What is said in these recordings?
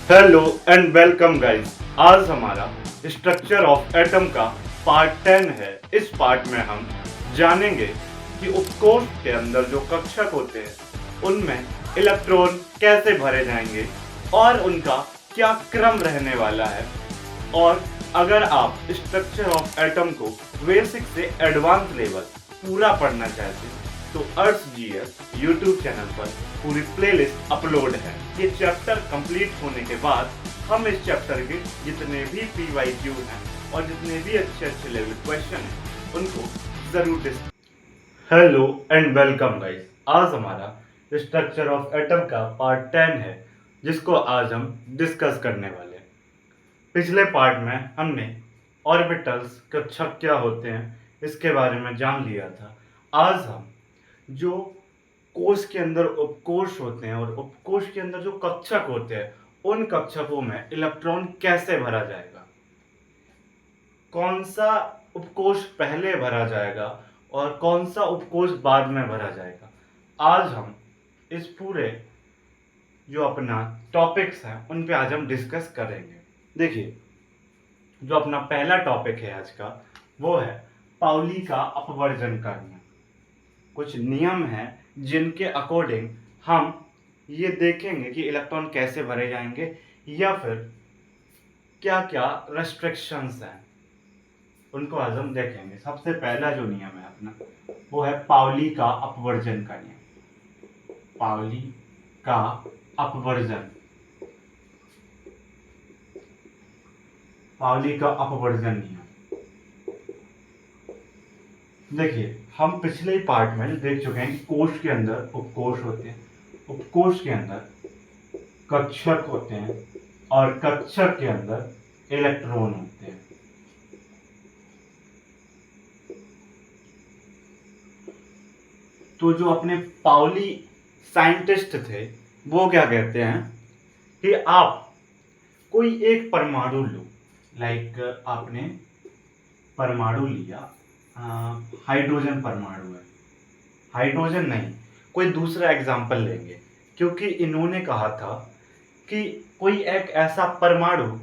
Hello and welcome guys. आज हमारा structure of atom का पार्ट 10 है। इस पार्ट में हम जानेंगे कि उपकोष के अंदर जो कक्षक होते हैं उनमें इलेक्ट्रॉन कैसे भरे जाएंगे और उनका क्या क्रम रहने वाला है। और अगर आप स्ट्रक्चर ऑफ एटम को बेसिक से एडवांस लेवल पूरा पढ़ना चाहते हैं तो अर्थ जीएस यूट्यूब चैनल पर पूरी प्लेलिस्ट अपलोड है। ये चैप्टर कंप्लीट होने के बाद हम इस चैप्टर के जितने भी पीवाईक्यू हैं और जितने भी अच्छे अच्छे लेवल क्वेश्चन हैं उनको जरूर discuss. Hello and welcome guys. आज हमारा स्ट्रक्चर ऑफ एटम का पार्ट 10 है जिसको आज हम डिस्कस करने वाले हैं। पिछले पार्ट में हमने ऑर्बिटल्स कक्षक क्या होते हैं इसके बारे में जान लिया था। आज हम जो कोश के अंदर उपकोष होते हैं और उपकोष के अंदर जो कक्षक होते हैं उन कक्षकों में इलेक्ट्रॉन कैसे भरा जाएगा, कौन सा उपकोष पहले भरा जाएगा और कौन सा उपकोष बाद में भरा जाएगा, आज हम इस पूरे जो अपना टॉपिक्स हैं उन पे आज हम डिस्कस करेंगे। देखिए, जो अपना पहला टॉपिक है आज का वो है पाउली का अपवर्जन करना। कुछ नियम हैं जिनके अकॉर्डिंग हम ये देखेंगे कि इलेक्ट्रॉन कैसे भरे जाएंगे या फिर क्या क्या रेस्ट्रिक्शंस हैं उनको आज हम देखेंगे। सबसे पहला जो नियम है अपना वो है पाउली का अपवर्जन का नियम। पाउली का अपवर्जन, पाउली का अपवर्जन नियम। देखिए, हम पिछले ही पार्ट में देख चुके हैं कि कोश के अंदर उपकोष होते हैं, उपकोष के अंदर कक्षक होते हैं और कक्षक के अंदर इलेक्ट्रॉन होते हैं। तो जो अपने पाउली साइंटिस्ट थे वो क्या कहते हैं कि आप कोई एक परमाणु लो, लाइक आपने परमाणु लिया, हाइड्रोजन परमाणु है, हाइड्रोजन नहीं, कोई दूसरा एग्जाम्पल लेंगे क्योंकि इन्होंने कहा था कि कोई एक ऐसा परमाणु,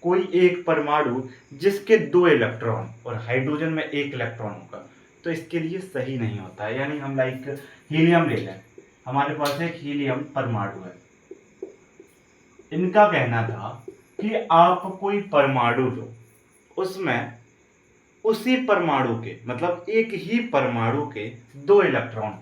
कोई एक परमाणु जिसके 2 इलेक्ट्रॉन और हाइड्रोजन में 1 इलेक्ट्रॉन होगा तो इसके लिए सही नहीं होता है। यानी हम लाइक हीलियम ले लें, हमारे पास एक हीलियम परमाणु है। इनका कहना था कि आप कोई परमाणु लो, उसमें उसी परमाणु के मतलब एक ही परमाणु के 2 इलेक्ट्रॉन,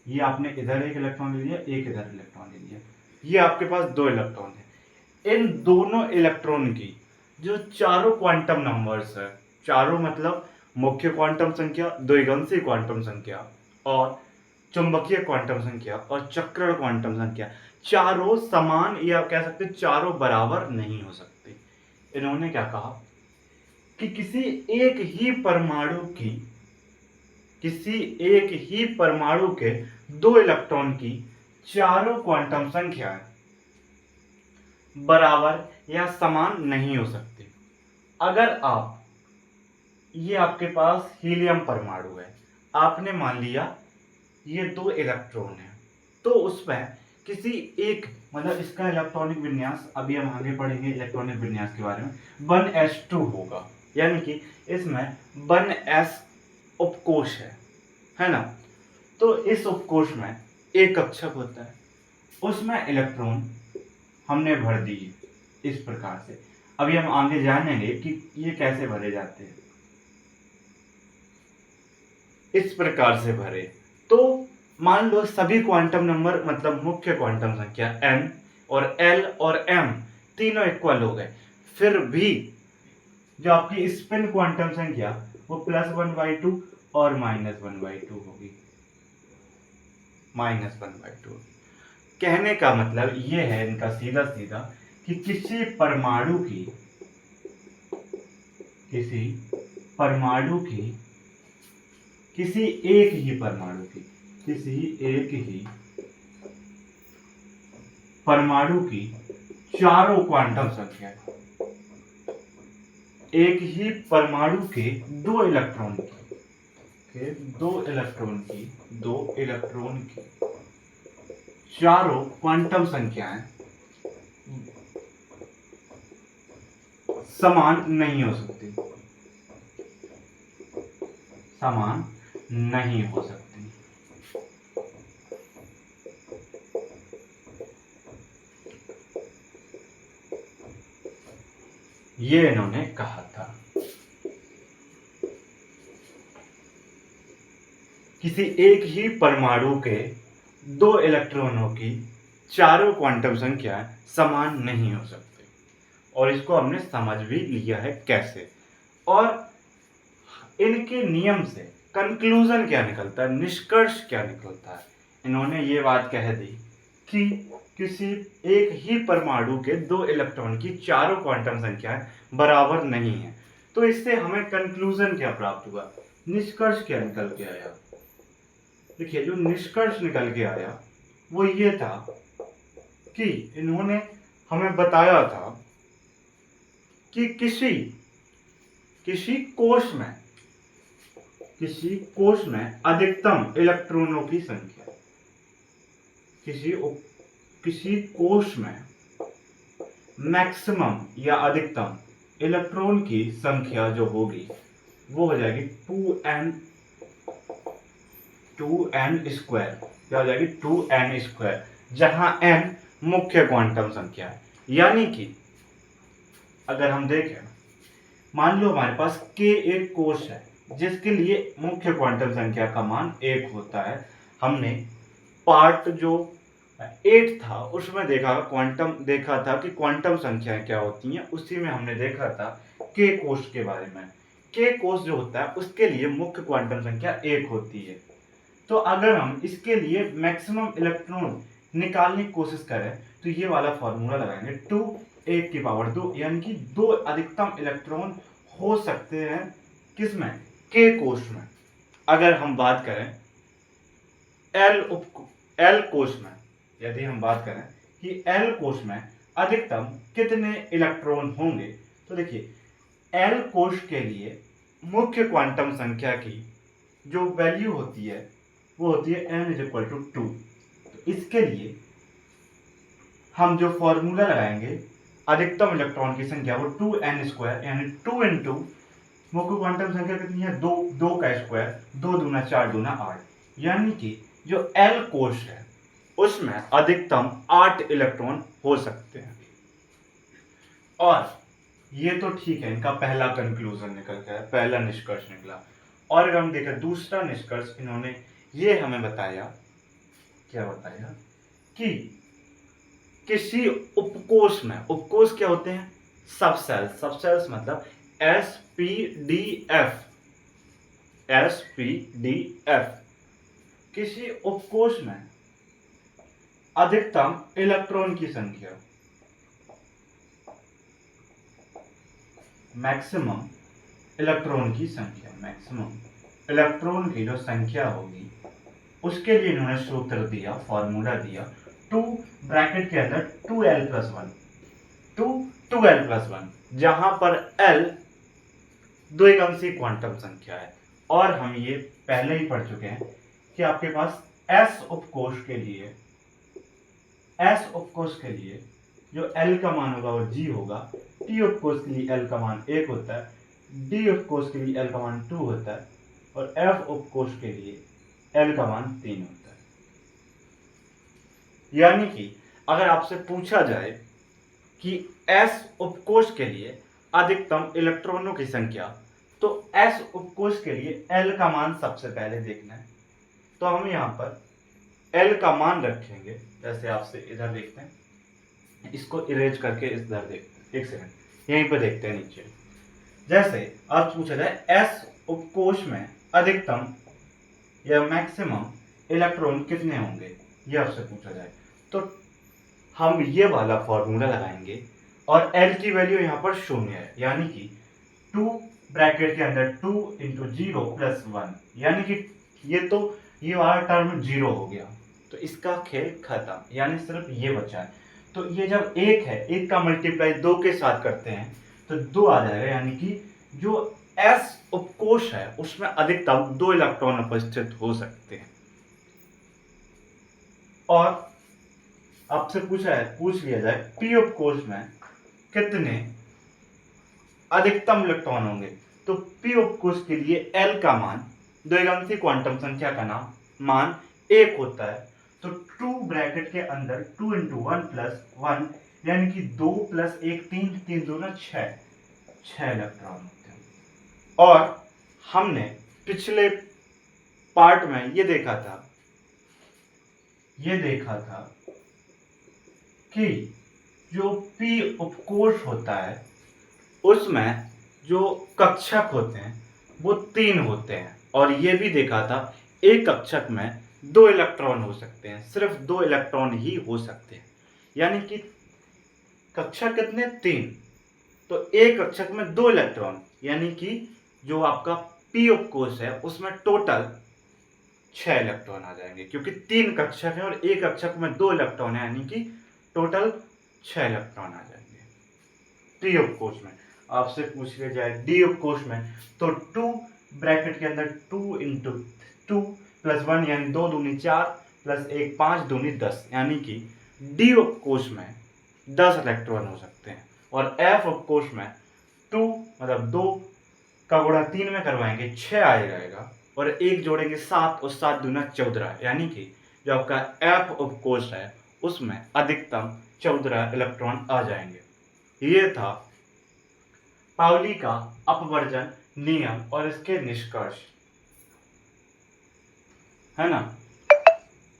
ये आपने इधर एक इलेक्ट्रॉन ले लिया, एक इधर इलेक्ट्रॉन ले लिया, ये आपके पास 2 इलेक्ट्रॉन है। इन दोनों इलेक्ट्रॉन की जो चारों क्वांटम नंबर्स है, चारों मतलब मुख्य क्वांटम संख्या, द्विगंशी क्वांटम संख्या और चुंबकीय क्वांटम संख्या और चक्रण क्वांटम संख्या, चारों समान या कह सकते चारों बराबर नहीं हो सकते। इन्होंने क्या कहा कि किसी एक ही परमाणु के 2 इलेक्ट्रॉन की चारों क्वांटम संख्याएं बराबर या समान नहीं हो सकती। अगर आप, ये आपके पास हीलियम परमाणु है, आपने मान लिया ये 2 इलेक्ट्रॉन है, तो उसमें किसी एक मतलब इसका इलेक्ट्रॉनिक विन्यास, अभी हम आगे पढ़ेंगे इलेक्ट्रॉनिक विन्यास के बारे में, 1s2 होगा, यानी कि इसमें 1s उपकोष है ना। तो इस उपकोष में एक कक्षक होता है, उसमें इलेक्ट्रॉन हमने भर दिए इस प्रकार से। अभी हम आगे जानेंगे कि ये कैसे भरे जाते हैं। इस प्रकार से भरे तो मान लो सभी क्वांटम नंबर मतलब मुख्य क्वांटम संख्या n और l और m तीनों इक्वल हो गए, फिर भी जो आपकी स्पिन क्वांटम संख्या वो +1/2 और -1/2 होगी, -1/2। कहने का मतलब ये है इनका सीधा सीधा कि किसी परमाणु की किसी एक ही परमाणु की चारों क्वांटम संख्या, एक ही परमाणु के 2 इलेक्ट्रॉन की चारों क्वांटम संख्याएं समान नहीं हो सकती, समान नहीं हो सकती। ये इन्होंने कहा था। किसी एक ही परमाणु के दो इलेक्ट्रॉनों की चारों क्वांटम संख्याएं समान नहीं हो सकती, और इसको हमने समझ भी लिया है कैसे। और इनके नियम से कंक्लूजन क्या निकलता है, निष्कर्ष क्या निकलता है, इन्होंने ये बात कह दी कि किसी एक ही परमाणु के दो इलेक्ट्रॉन की चारों क्वांटम संख्याएं बराबर नहीं है। तो इससे हमें कंक्लूजन क्या प्राप्त हुआ, निष्कर्ष क्या निकल के आया। देखिए, जो निष्कर्ष निकल के आया वो ये था कि इन्होंने हमें बताया था कि किसी कोश में अधिकतम इलेक्ट्रॉनों की संख्या, किसी कोश में मैक्सिमम या अधिकतम इलेक्ट्रॉन की संख्या जो होगी वो हो जाएगी 2n स्क्वायर, क्या हो जाएगी 2n स्क्वायर, जहां n मुख्य क्वांटम संख्या है। यानी कि अगर हम देखें, मान लो हमारे पास k एक कोश है जिसके लिए मुख्य क्वांटम संख्या का मान 1 होता है। हमने पार्ट जो 8 था उसमें देखा था कि क्वांटम संख्याएं क्या होती हैं। उसी में हमने देखा था k कोश के बारे में। k कोश जो होता है उसके लिए मुख्य क्वांटम संख्या 1 होती है। तो अगर हम इसके लिए मैक्सिमम इलेक्ट्रॉन निकालने की कोशिश करें तो ये वाला फॉर्मूला लगाएंगे 2 यानी कि 2 अधिकतम इलेक्ट्रॉन हो सकते हैं किसमें, के कोश में। अगर हम बात करें एल कोश में, यदि हम बात करें कि एल कोश में अधिकतम कितने इलेक्ट्रॉन होंगे, तो देखिए एल कोश के लिए मुख्य क्वांटम संख्या की जो वैल्यू होती है वो होती है n = 2। तो इसके लिए हम जो फॉर्मूला लगाएंगे अधिकतम इलेक्ट्रॉन की संख्या वो 2n² यानी 2 इंटू मुख्य क्वांटम संख्या कितनी है 2 का स्क्वायर, 2 दूना 4 दूना 8, यानी कि जो एल कोश है उसमें अधिकतम 8 इलेक्ट्रॉन हो सकते हैं। और ये तो ठीक है, इनका पहला कंक्लूजन निकल गया, पहला निष्कर्ष निकला। और अगर हम देखें दूसरा निष्कर्ष, इन्होंने ये हमें बताया, क्या बताया कि किसी उपकोश में, उपकोश क्या होते हैं, सबसेल्स मतलब SPDF, किसी उपकोश में अधिकतम इलेक्ट्रॉन की संख्या, मैक्सिमम इलेक्ट्रॉन की जो संख्या होगी उसके लिए इन्होंने सूत्र दिया, फॉर्मूला दिया 2 ब्रैकेट के अंदर 2l+1, जहां पर l द्विअंशी क्वांटम संख्या है। और हम ये पहले ही पढ़ चुके हैं कि आपके पास s उपकोश के लिए जो l का मान होगा वो g होगा, t उपकोश के लिए l का मान 1 होता है, d उपकोश के लिए l का मान 2 होता है, और f उपकोश के लिए l का मान 3 होता है। यानी कि अगर आपसे पूछा जाए कि s उपकोश के लिए अधिकतम इलेक्ट्रॉनों की संख्या, तो s उपकोश के लिए l का मान सबसे पहले देखना है। तो हम यहाँ पर l का मान रखेंगे, जैसे आपसे इधर देखते हैं, इसको इरेज करके इधर देखते हैं, एक सेकंड यहीं पर देखते हैं नीचे। जैसे आप पूछा जाए s उपकोश में अधिकतम या मैक्सिमम इलेक्ट्रॉन कितने होंगे, ये आपसे पूछा जाए, तो हम ये वाला फॉर्मूला लगाएंगे और l की वैल्यू यहाँ पर 0 है, यानी कि 2 ब्रैकेट के अंदर 2 × 0+1, यानी कि ये वाला टर्म 0 हो गया, तो इसका खेल खत्म, यानी सिर्फ ये बचा है। तो ये जब 1 है, 1 का मल्टीप्लाई 2 के साथ करते हैं तो 2 आ जाएगा, यानी कि जो s उपकोश है उसमें अधिकतम 2 इलेक्ट्रॉन उपस्थित हो सकते हैं। और आपसे पूछ लिया जाए p उपकोश में कितने अधिकतम इलेक्ट्रॉन होंगे। तो p ऑफ कोर्स के लिए L का मान द्विगंती क्वांटम संख्या का नाम मान 1 होता है। तो 2 ब्रैकेट के अंदर 2 इंटू 1 प्लस 1 यानी कि 2 प्लस 1 3 3 2 6 इलेक्ट्रॉन होते हैं। और हमने पिछले पार्ट में ये देखा था कि जो p ऑफ कोर्स होता है उसमें जो कक्षक होते हैं वो 3 होते हैं। और ये भी देखा था एक कक्षक में 2 इलेक्ट्रॉन हो सकते हैं, सिर्फ 2 इलेक्ट्रॉन ही हो सकते हैं। यानी कि कक्षक कितने 3, तो एक कक्षक में 2 इलेक्ट्रॉन, यानी कि जो आपका p ऑफ कोर्स है उसमें टोटल 6 इलेक्ट्रॉन आ जाएंगे, क्योंकि 3 कक्षक है और एक कक्षक में 2 इलेक्ट्रॉन है, यानी कि टोटल 6 इलेक्ट्रॉन आ जाएंगे p ऑफ कोर्स में। आपसे पूछ लिया जाए d ऑफ कोर्स में, तो 2 ब्रैकेट के अंदर 2 इंटू 2 प्लस 1 यानी 2 दूनी 4 प्लस 1 5 दूनी 10, यानी कि d ऑफ कोर्स में 10 इलेक्ट्रॉन हो सकते हैं। और f ऑफ कोर्स में 2 मतलब 2 का गुणा 3 में करवाएंगे 6 आ जाएगा, और 1 जोड़ेंगे 7 और 7 दूना 14, यानी कि जो आपका f ऑफ कोर्स है उसमें अधिकतम 14 इलेक्ट्रॉन आ जाएंगे। ये था पाउली का अपवर्जन नियम और इसके निष्कर्ष, है ना।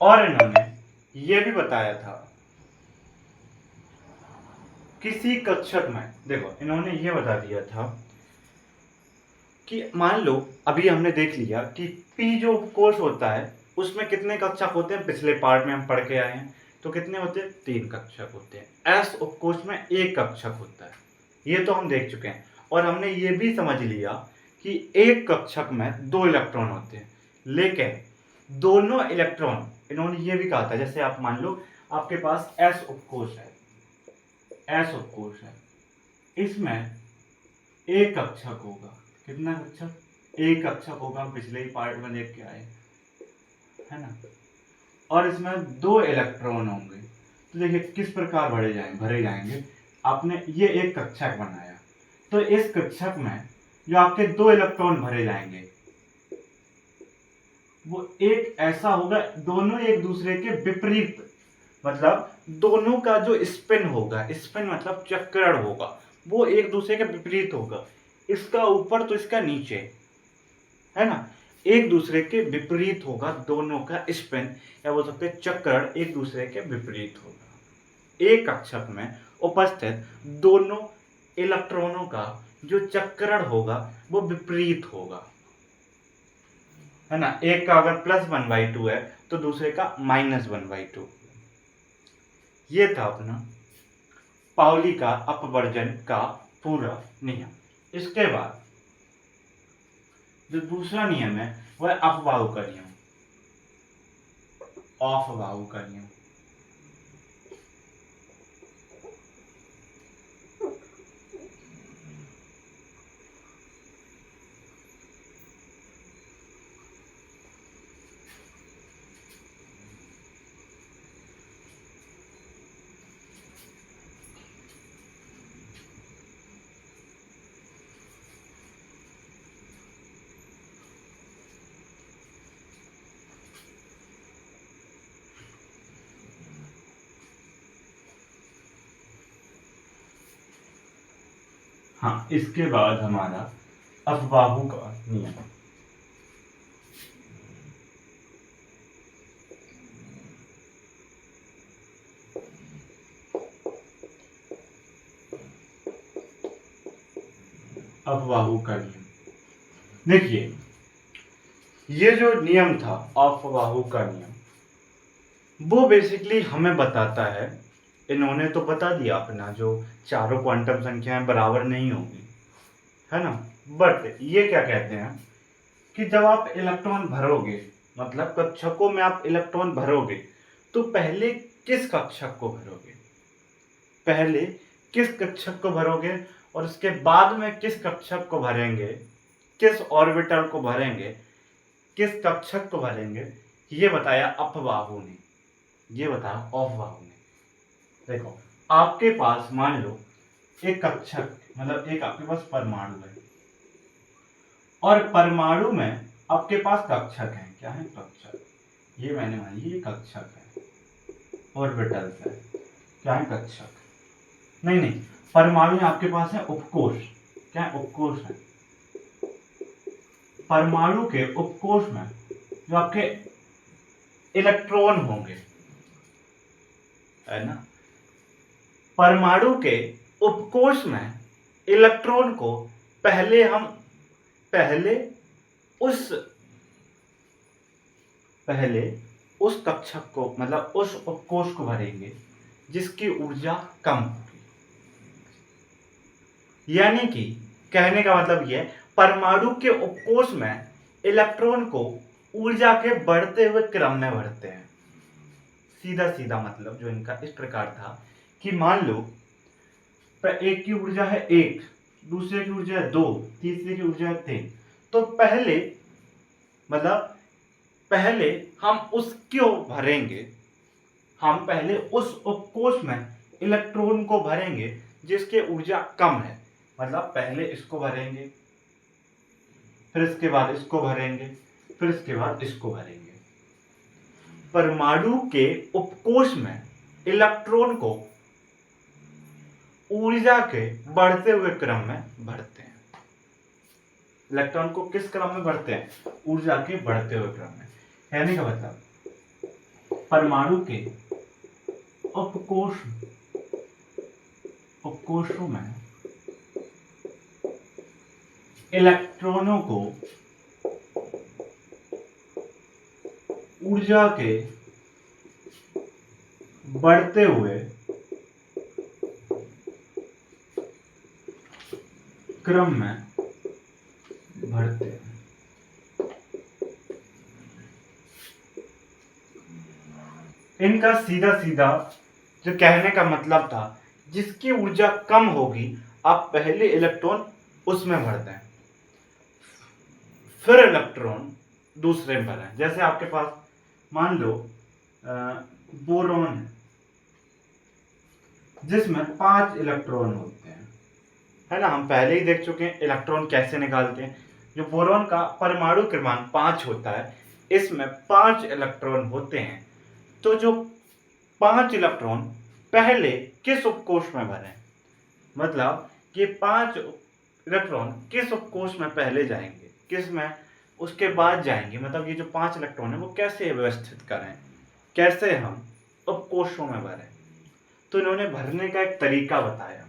और इन्होंने ये भी बताया था किसी कक्षक में, देखो इन्होंने ये बता दिया था कि मान लो अभी हमने देख लिया कि p जो कोर्स होता है उसमें कितने कक्षक होते हैं, पिछले पार्ट में हम पढ़ के आए हैं। तो कितने होते हैं, 3 कक्षक होते हैं। s ऑफ कोर्स में 1 कक्षक होता है, ये तो हम देख चुके हैं। और हमने ये भी समझ लिया कि एक कक्षक में 2 इलेक्ट्रॉन होते हैं, लेकिन दोनों इलेक्ट्रॉन, इन्होंने ये भी कहा था, जैसे आप मान लो आपके पास s ऑफ कोर्स है, इसमें एक कक्षक होगा। कितना कक्षक, एक कक्षक होगा, हम पिछले ही पार्ट में देख के आए, है ना। और इसमें 2 इलेक्ट्रॉन होंगे। तो देखिए किस प्रकार भरे जाएंगे। आपने ये एक कक्षक बनाया, तो इस कक्षक में जो आपके 2 इलेक्ट्रॉन भरे जाएंगे वो एक ऐसा होगा, दोनों एक दूसरे के विपरीत, मतलब दोनों का जो स्पिन होगा, स्पिन मतलब चक्रण होगा, वो एक दूसरे के विपरीत होगा। इसका ऊपर तो इसका नीचे, है ना, एक दूसरे के विपरीत होगा। दोनों का स्पिन या बोल सकते हैं चक्रण एक दूसरे के विपरीत होगा। एक कक्षक में उपस्थित दोनों इलेक्ट्रॉनों का जो चक्रण होगा वो विपरीत होगा, है ना। एक का अगर +1/2 है तो दूसरे का -1/2। ये था अपना पाउली का अपवर्जन का पूरा नियम। इसके बाद जो दूसरा नियम है वह अफबाऊ का नियम, अफबाऊ का नियम। हाँ, इसके बाद हमारा अफबाऊ का नियम। अफबाऊ का नियम, देखिए ये जो नियम था अफबाऊ का नियम, वो बेसिकली हमें बताता है, इन्होंने तो बता दिया अपना, जो चारों क्वांटम संख्याएं बराबर नहीं होंगी, है ना। बट ये क्या कहते हैं कि जब आप इलेक्ट्रॉन भरोगे, मतलब कक्षकों में आप इलेक्ट्रॉन भरोगे, तो पहले किस कक्षक को भरोगे, पहले किस कक्षक को भरोगे और उसके बाद में किस कक्षक को भरेंगे, किस ऑर्बिटल को भरेंगे, किस कक्षक को भरेंगे, ये बताया अफबाऊ ने, ये बताया अफबाऊ ने। देखो आपके पास मान लो एक कक्षक मतलब एक आपके पास परमाणु है, और परमाणु में आपके पास कक्षक है। क्या है? कक्षक। ये मैंने मान ली ये कक्षक है, ऑर्बिटल्स है। क्या है? कक्षक। नहीं नहीं, परमाणु में आपके पास है उपकोष। क्या है? उपकोष है। परमाणु के उपकोष में जो आपके इलेक्ट्रॉन होंगे, है ना, परमाणु के उपकोष में इलेक्ट्रॉन को पहले उस पहले उस कक्षक को मतलब उस उपकोष को भरेंगे जिसकी ऊर्जा कम होगी। यानी कि कहने का मतलब यह, परमाणु के उपकोष में इलेक्ट्रॉन को ऊर्जा के बढ़ते हुए क्रम में भरते हैं। सीधा सीधा मतलब जो इनका इस प्रकार था कि मान लो एक की ऊर्जा है 1, दूसरे की ऊर्जा है 2, तीसरे की ऊर्जा है 3, तो पहले हम उसको भरेंगे, हम पहले उस उपकोष में इलेक्ट्रॉन को भरेंगे जिसके ऊर्जा कम है। मतलब पहले इसको भरेंगे, फिर इसके बाद इसको भरेंगे, फिर इसके बाद इसको भरेंगे। परमाणु के उपकोष में इलेक्ट्रॉन को ऊर्जा के बढ़ते हुए क्रम में भरते हैं। इलेक्ट्रॉन को किस क्रम में भरते हैं? ऊर्जा के बढ़ते हुए क्रम में। कहने का मतलब परमाणु के उपकोषों में इलेक्ट्रॉनों को ऊर्जा के बढ़ते हुए क्रम में भरते हैं। इनका सीधा सीधा जो कहने का मतलब था, जिसकी ऊर्जा कम होगी आप पहले इलेक्ट्रॉन उसमें भरते हैं, फिर इलेक्ट्रॉन दूसरे में भरें। जैसे आपके पास मान लो बोरॉन है जिसमें 5 इलेक्ट्रॉन होते हैं, है ना। हम पहले ही देख चुके हैं इलेक्ट्रॉन कैसे निकालते हैं। जो बोरॉन का परमाणु क्रमांक 5 होता है, इसमें 5 इलेक्ट्रॉन होते हैं। तो जो 5 इलेक्ट्रॉन पहले किस उपकोष में भरें, मतलब कि 5 इलेक्ट्रॉन किस उपकोष में पहले जाएंगे, किस में उसके बाद जाएंगे, मतलब ये जो 5 इलेक्ट्रॉन है वो कैसे व्यवस्थित करें, कैसे हम उपकोषों में भरें। तो इन्होंने भरने का एक तरीका बताया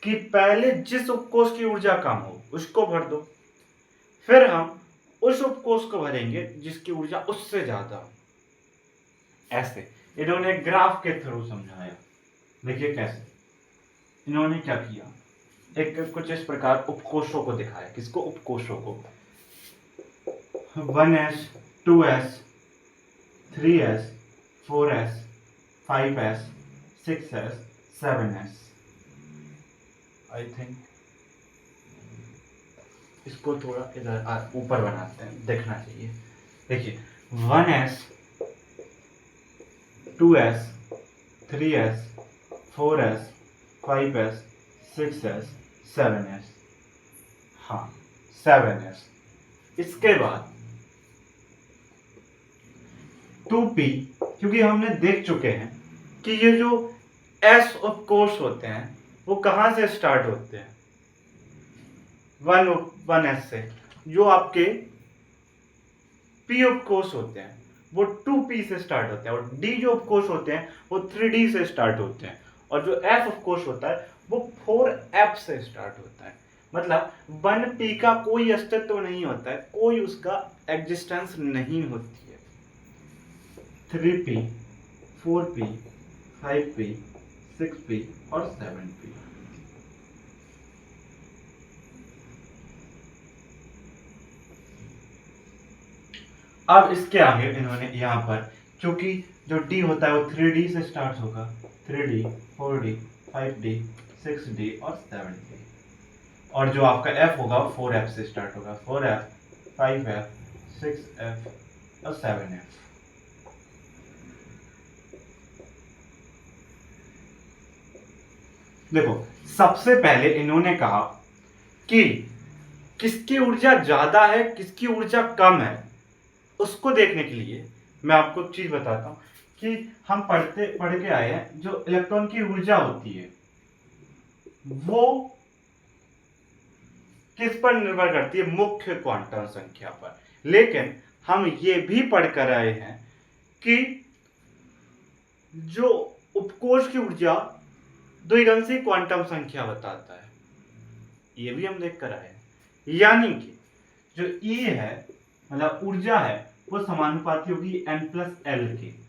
कि पहले जिस उपकोष की ऊर्जा कम हो उसको भर दो, फिर हम उस उपकोष को भरेंगे जिसकी ऊर्जा उससे ज्यादा हो। ऐसे इन्होंने ग्राफ के थ्रू समझाया। देखिए कैसे इन्होंने क्या किया, एक कुछ इस प्रकार उपकोषों को दिखाया। किसको? उपकोषों को। 1s 2s 3s 4s 5s 6s 7s, I think इसको थोड़ा इधर ऊपर बनाते हैं, देखना चाहिए। देखिए 1s 2s 3s 4s 5s 6s 7s, हाँ 7s। इसके बाद 2p, क्योंकि हमने देख चुके हैं कि ये जो s उपकोष होते हैं वो कहां से स्टार्ट होते हैं, 1s से। जो आपके p उपकोष होते हैं वो 2p से स्टार्ट होते हैं, और d जो उपकोष होते हैं वो 3d से स्टार्ट होते हैं, और जो f उपकोष होता है वो 4f से स्टार्ट होता है। मतलब 1p का कोई अस्तित्व नहीं होता है, कोई उसका एग्जिस्टेंस नहीं होती है। 3p 4p 5p 6p और 7p। अब इसके आगे इन्होंने यहाँ पर, क्योंकि जो d होता है वो 3d से स्टार्ट होगा, 3d 4d 5d 6d और 7d, और जो आपका f होगा 4f से स्टार्ट होगा, 4f 5f 6f और 7f। देखो, सबसे पहले इन्होंने कहा कि किसकी ऊर्जा ज्यादा है, किसकी ऊर्जा कम है, उसको देखने के लिए मैं आपको एक चीज बताता हूं कि हम पढ़ के आए हैं, जो इलेक्ट्रॉन की ऊर्जा होती है वो किस पर निर्भर करती है, मुख्य क्वांटम संख्या पर। लेकिन हम ये भी पढ़ कर आए हैं कि जो उपकोष की ऊर्जा द्विगंशी क्वांटम संख्या बताता है, ये भी हम देख कर आए हैं। यानी कि जो E है, मतलब ऊर्जा है, वो समानुपाती होगी n+l की।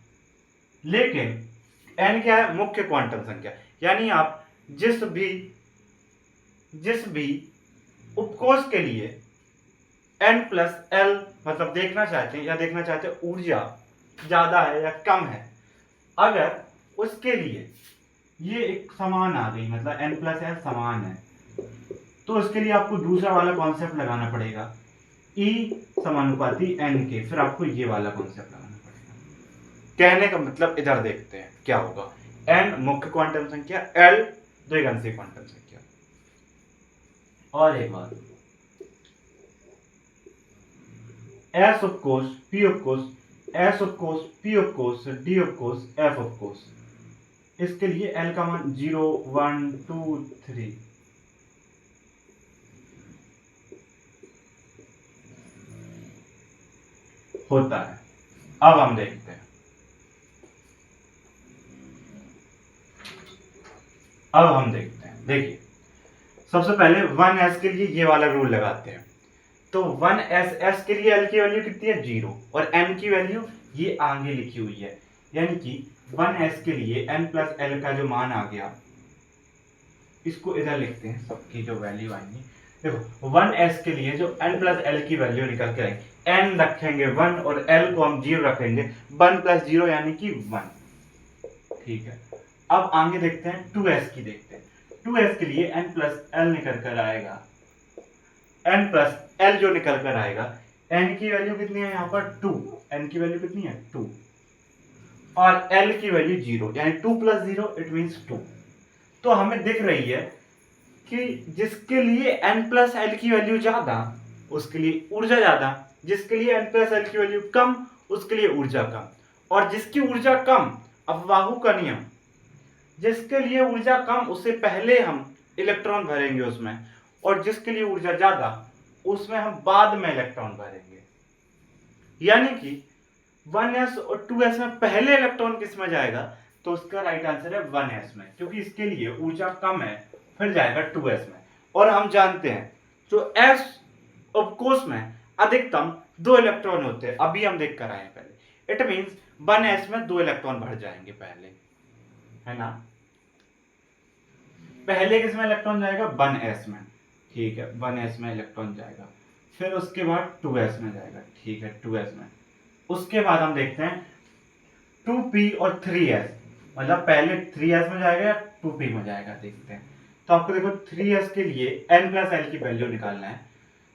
लेकिन n क्या है, मुख्य क्वांटम संख्या। यानी आप जिस भी उपकोष के लिए n+l मतलब देखना चाहते हैं, ऊर्जा ज्यादा है या कम है, अगर उसके लिए ये एक समान आ गई, मतलब n+l समान है, तो इसके लिए आपको दूसरा वाला कॉन्सेप्ट लगाना पड़ेगा, E समानुपाती n के। फिर आपको ये वाला कॉन्सेप्ट लगाना पड़ेगा। कहने का मतलब इधर देखते हैं क्या होगा। n मुख्य क्वांटम संख्या, l द्विगंशी क्वांटम संख्या। और एक बात, s उपकोष, p उपकोष, s उपकोष, p उपकोष, d उपकोष, f उपकोष, इसके लिए l का मान 0 1 2 3 होता है। अब हम देखते हैं, देखिए, सबसे पहले 1s के लिए ये वाला रूल लगाते हैं। तो 1s के लिए l की वैल्यू कितनी है, 0, और n की वैल्यू ये आगे लिखी हुई है। यानी कि 1s के लिए n+l का जो मान आ गया, इसको इधर लिखते हैं, सबकी जो वैल्यू आएंगी। देखो, 1s के लिए जो n+l की वैल्यू निकल के आएगी, n रखेंगे 1 और l को हम 0 रखेंगे, 1+0 यानी कि 1। ठीक है, अब आगे देखते हैं 2s की। देखते हैं 2s के लिए n+l निकल कर आएगा, n+l जो निकल कर आएगा, n की वैल्यू कितनी है यहाँ पर, 2। n की वैल्यू कितनी है, 2, और l की वैल्यू 0, यानी 2+0 इट मींस 2। तो हमें दिख रही है कि जिसके लिए n+l की वैल्यू ज्यादा, उसके लिए ऊर्जा ज्यादा, जिसके लिए n+l की वैल्यू कम, उसके लिए ऊर्जा कम। और जिसकी ऊर्जा कम, अफवाहू का नियम, जिसके लिए ऊर्जा कम उससे पहले हम इलेक्ट्रॉन भरेंगे उसमें, और जिसके लिए ऊर्जा ज्यादा उसमें हम बाद में इलेक्ट्रॉन भरेंगे। यानी कि 1s और 2s में पहले इलेक्ट्रॉन किस में जाएगा, तो उसका राइट आंसर है 1s में, क्योंकि इसके लिए ऊर्जा कम है, फिर जाएगा 2s में। और हम जानते हैं जो s उपकोष में अधिकतम 2 इलेक्ट्रॉन होते हैं, अभी हम देख कर आए पहले। इट मींस 1s में 2 इलेक्ट्रॉन भर जाएंगे पहले, है ना। पहले किस में इलेक्ट्रॉन जाएगा, 1s में। ठीक है, 1s में इलेक्ट्रॉन जाएगा, फिर उसके बाद 2s में जाएगा। ठीक है, 2s में। उसके बाद हम देखते हैं 2p और 3s, मतलब पहले 3s में जाएगा या 2p में जाएगा, देखते हैं। तो आपको देखो 3s के लिए n+l की वैल्यू निकालना है।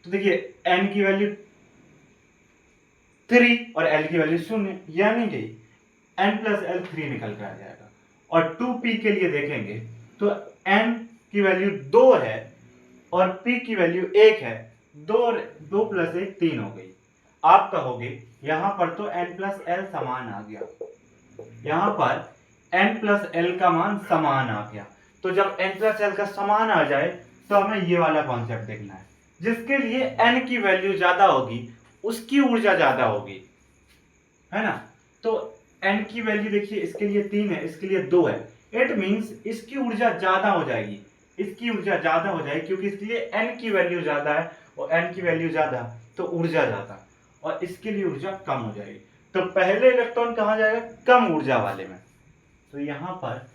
तो देखिए n की वैल्यू 3 और l की वैल्यू 0, यानी कि n+l 3 निकल कर आ जाएगा। और 2p के लिए देखेंगे तो n की वैल्यू 2 है और p की वैल्यू 1 है, 2 + 1 3 हो गई। आप कहोगे यहां पर तो n+l समान आ गया, यहां पर n+l का मान समान आ गया। तो जब n+l का समान आ जाए तो हमें ये वाला कॉन्सेप्ट देखना है, जिसके लिए n की वैल्यू ज्यादा होगी उसकी ऊर्जा ज्यादा होगी, है ना। तो n की वैल्यू देखिए, इसके लिए 3 है, इसके लिए 2 है। इट मींस इसकी ऊर्जा ज्यादा हो जाएगी, क्योंकि इसके लिए n की वैल्यू ज्यादा है, और n की वैल्यू ज्यादा तो ऊर्जा ज्यादा, और इसके लिए ऊर्जा कम हो जाएगी। तो पहले इलेक्ट्रॉन कहाँ जाएगा, कम ऊर्जा वाले में। तो यहाँ पर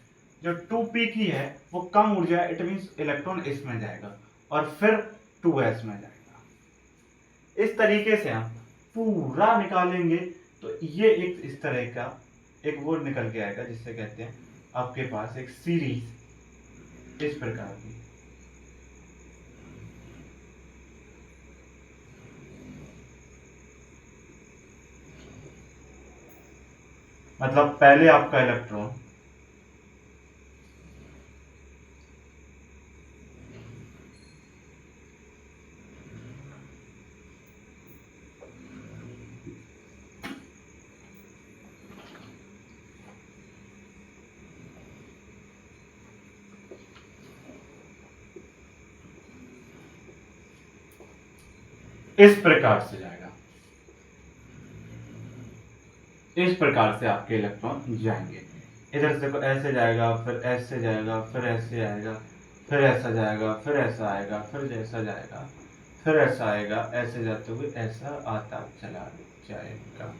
जो 2p की है वो कम ऊर्जा है, इट मींस इलेक्ट्रॉन इसमें जाएगा, और फिर 2s में जाएगा। इस तरीके से हम पूरा निकालेंगे तो ये एक इस तरह का एक वो निकल के आएगा, जिससे कहते हैं आपके पास एक सीरीज इस प्रकार की। मतलब पहले आपका इलेक्ट्रॉन इस प्रकार से जाएगा, इस प्रकार से आपके इलेक्ट्रॉन जाएंगे। इधर से ऐसे जाएगा, फिर ऐसे जाएगा, फिर ऐसे आएगा, फिर ऐसा जाएगा, फिर ऐसा आएगा, फिर जैसा जाएगा, फिर ऐसा आएगा, ऐसे जाते हुए ऐसा आता चला जाएगा।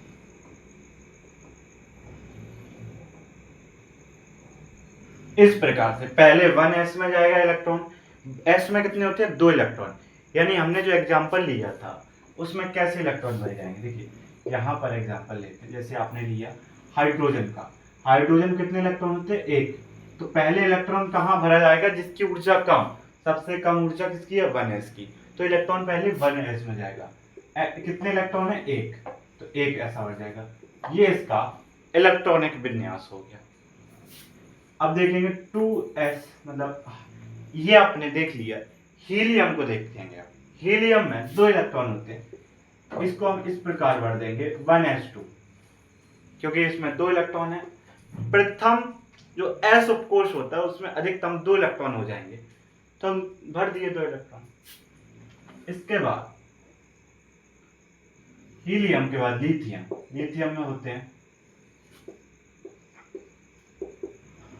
इस प्रकार से पहले 1s में जाएगा इलेक्ट्रॉन। s में कितने होते हैं? 2 इलेक्ट्रॉन। यानी हमने जो एग्जांपल लिया था उसमें कैसे इलेक्ट्रॉन भरे जाएंगे, देखिए यहाँ पर एग्जांपल लेते हैं। जैसे आपने लिया हाइड्रोजन का, हाइड्रोजन कितने इलेक्ट्रॉन होते हैं? 1। तो पहले इलेक्ट्रॉन कहाँ भरा जाएगा? जिसकी ऊर्जा कम, सबसे कम ऊर्जा किसकी है? 1s की। तो इलेक्ट्रॉन पहले 1s में जाएगा। कितने इलेक्ट्रॉन है? 1। तो 1 ऐसा भर जाएगा। ये इसका इलेक्ट्रॉनिक विन्यास हो गया। अब देखेंगे 2s, मतलब ये आपने देख लिया। हीलियम को देखते हैं। आप हीलियम में 2 इलेक्ट्रॉन होते हैं। इसको हम इस प्रकार भर देंगे 1s2, क्योंकि इसमें 2 इलेक्ट्रॉन है। प्रथम जो s उपकोष होता है उसमें अधिकतम 2 इलेक्ट्रॉन हो जाएंगे, तो हम भर दिए 2 इलेक्ट्रॉन। इसके बाद हीलियम के बाद लिथियम, लिथियम में होते हैं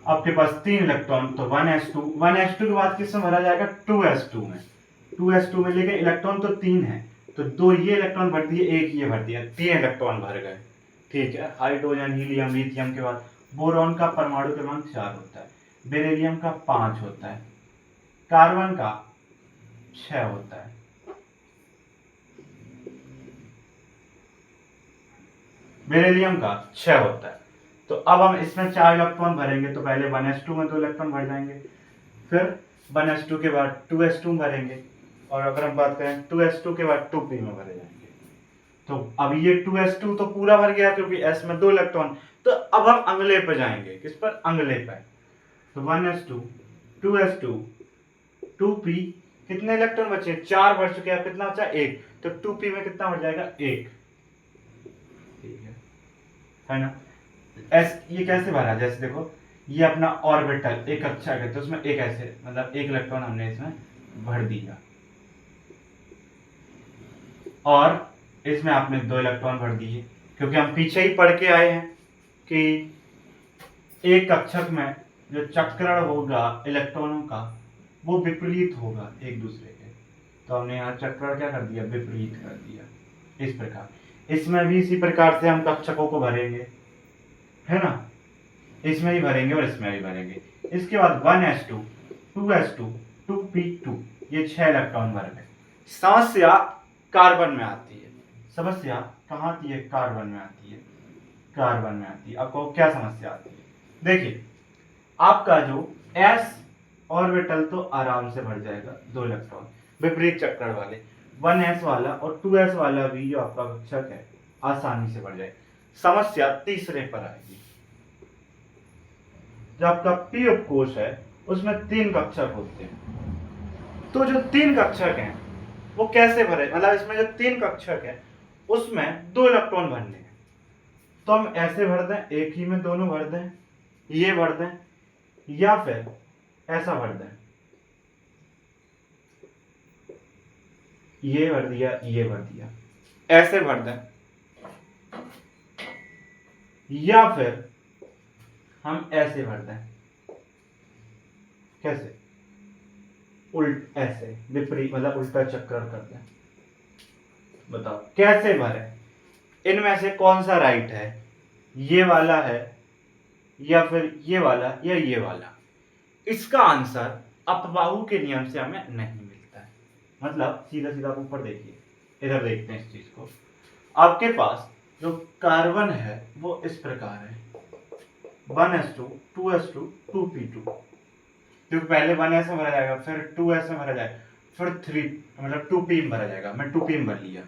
आपके पास 3 इलेक्ट्रॉन, तो 1s2। 1s2 के बाद किसमें भरा जाएगा? 2s2 में। 2s2 में लेके इलेक्ट्रॉन तो 3 है, तो 2 ये इलेक्ट्रॉन भर दिए, 1 ये भर दिया, 3 इलेक्ट्रॉन भर गए। ठीक है। हाइड्रोजन, हीलियम, लिथियम के बाद बोरॉन का परमाणु क्रमांक 4 होता है, बेरिलियम का 5 होता है, कार्बन का 6 होता है, बेरिलियम का 6 होता है। तो अब हम इसमें 4 इलेक्ट्रॉन भरेंगे, तो पहले 1s2 में 2 इलेक्ट्रॉन भर जाएंगे, फिर 1s2 के बाद 2s2 भरेंगे, और अगर हम बात करें 2s2 के बाद 2p में भरे जाएंगे। तो अब ये 2s2 तो पूरा भर गया, क्योंकि s में 2 इलेक्ट्रॉन। तो अब हम अगले पे जाएंगे, किस पर? अगले पे। तो 1s2, 2s2, 2p, कितने इलेक्ट्रॉन बचे? 4 भर चुके हैं। कितना बचा? 1। तो 2p में कितना भर जाएगा? 1। ठीक है ना? एस ये कैसे भरा? जैसे देखो, ये अपना ऑर्बिटल एक कक्षा है, तो उसमें एक ऐसे, मतलब 1 इलेक्ट्रॉन हमने इसमें भर दिया, और इसमें आपने 2 इलेक्ट्रॉन भर दिए, क्योंकि हम पीछे ही पढ़ के आए हैं कि एक कक्षक में जो चक्रण होगा इलेक्ट्रॉनों का वो विपरीत होगा एक दूसरे के। तो हमने यहाँ चक्रण क्या कर दिया? विपरीत कर दिया। इस प्रकार इसमें भी इसी प्रकार से हम कक्षकों को भरेंगे, है ना? इसमें ही भरेंगे और इसमें भी भरेंगे। इसके बाद 1s2, 2s2, 2p2, ये 6 इलेक्ट्रॉन भर गए। समस्या कार्बन में आती है। समस्या कहाँ आती है? कार्बन में आती है। कार्बन में आती है। आपको क्या समस्या आती है? देखिए, आपका जो s ऑर्बिटल तो आराम से भर जाएगा, 2 इलेक्ट्रॉन विपरीत चक्कर वाले। 1s वाला और 2s वाला भी जो आपका कक्षक है आसानी से भर जाएगा। समस्या तीसरे पर आएगी। जो आपका p उपकोष है उसमें 3 कक्षक होते हैं। तो जो 3 कक्षक हैं वो कैसे भरे? मतलब इसमें जो 3 कक्षक है उसमें 2 इलेक्ट्रॉन भरने हैं। तो हम ऐसे भर दें, एक ही में दोनों भर दें, ये भर दें, या फिर ऐसा भर दें, ये भर दिया, ये भर दिया, ऐसे भर दें, या फिर हम ऐसे भर दें। कैसे? उल्ट, ऐसे विपरीत, मतलब उल्टा चक्कर कर दें। बताओ कैसे भरे? इनमें से कौन सा राइट है? ये वाला है, या फिर ये वाला, या ये वाला? इसका आंसर अपबाहु के नियम से हमें नहीं मिलता है। मतलब सीधा सीधा ऊपर देखिए, इधर देखते हैं इस चीज को। आपके पास जो कार्बन है वो इस प्रकार है, 1s2, 2s2, 2p2। क्योंकि पहले 1s में भरा जाएगा, फिर 2s में भरा जाएगा, फिर 3 मतलब 2p में भरा जाएगा। मैं 2p में भर लिया,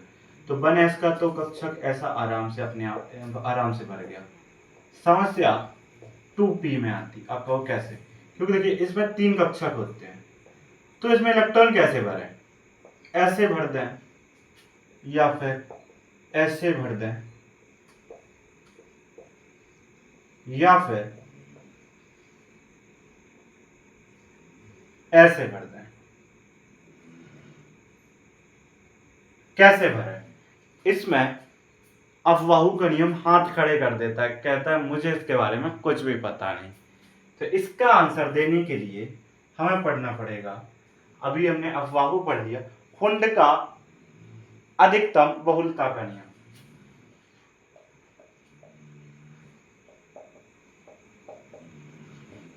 तो 1s का तो कक्षक ऐसा आराम से अपने आप आराम से भर गया। समस्या 2p में आती। आप कहो कैसे? क्योंकि देखिए इसमें 3 कक्षक होते हैं, तो इसमें इलेक्ट्रॉन कैसे भरें? ऐसे भर दें, या फिर ऐसे भर दें, या फिर ऐसे भर दें। कैसे भरे? इसमें अफवाहू का नियम हाथ खड़े कर देता है, कहता है मुझे इसके बारे में कुछ भी पता नहीं। तो इसका आंसर देने के लिए हमें पढ़ना पड़ेगा, अभी हमने अफवाहू पढ़ लिया, हुंड का अधिकतम बहुलता का नियम।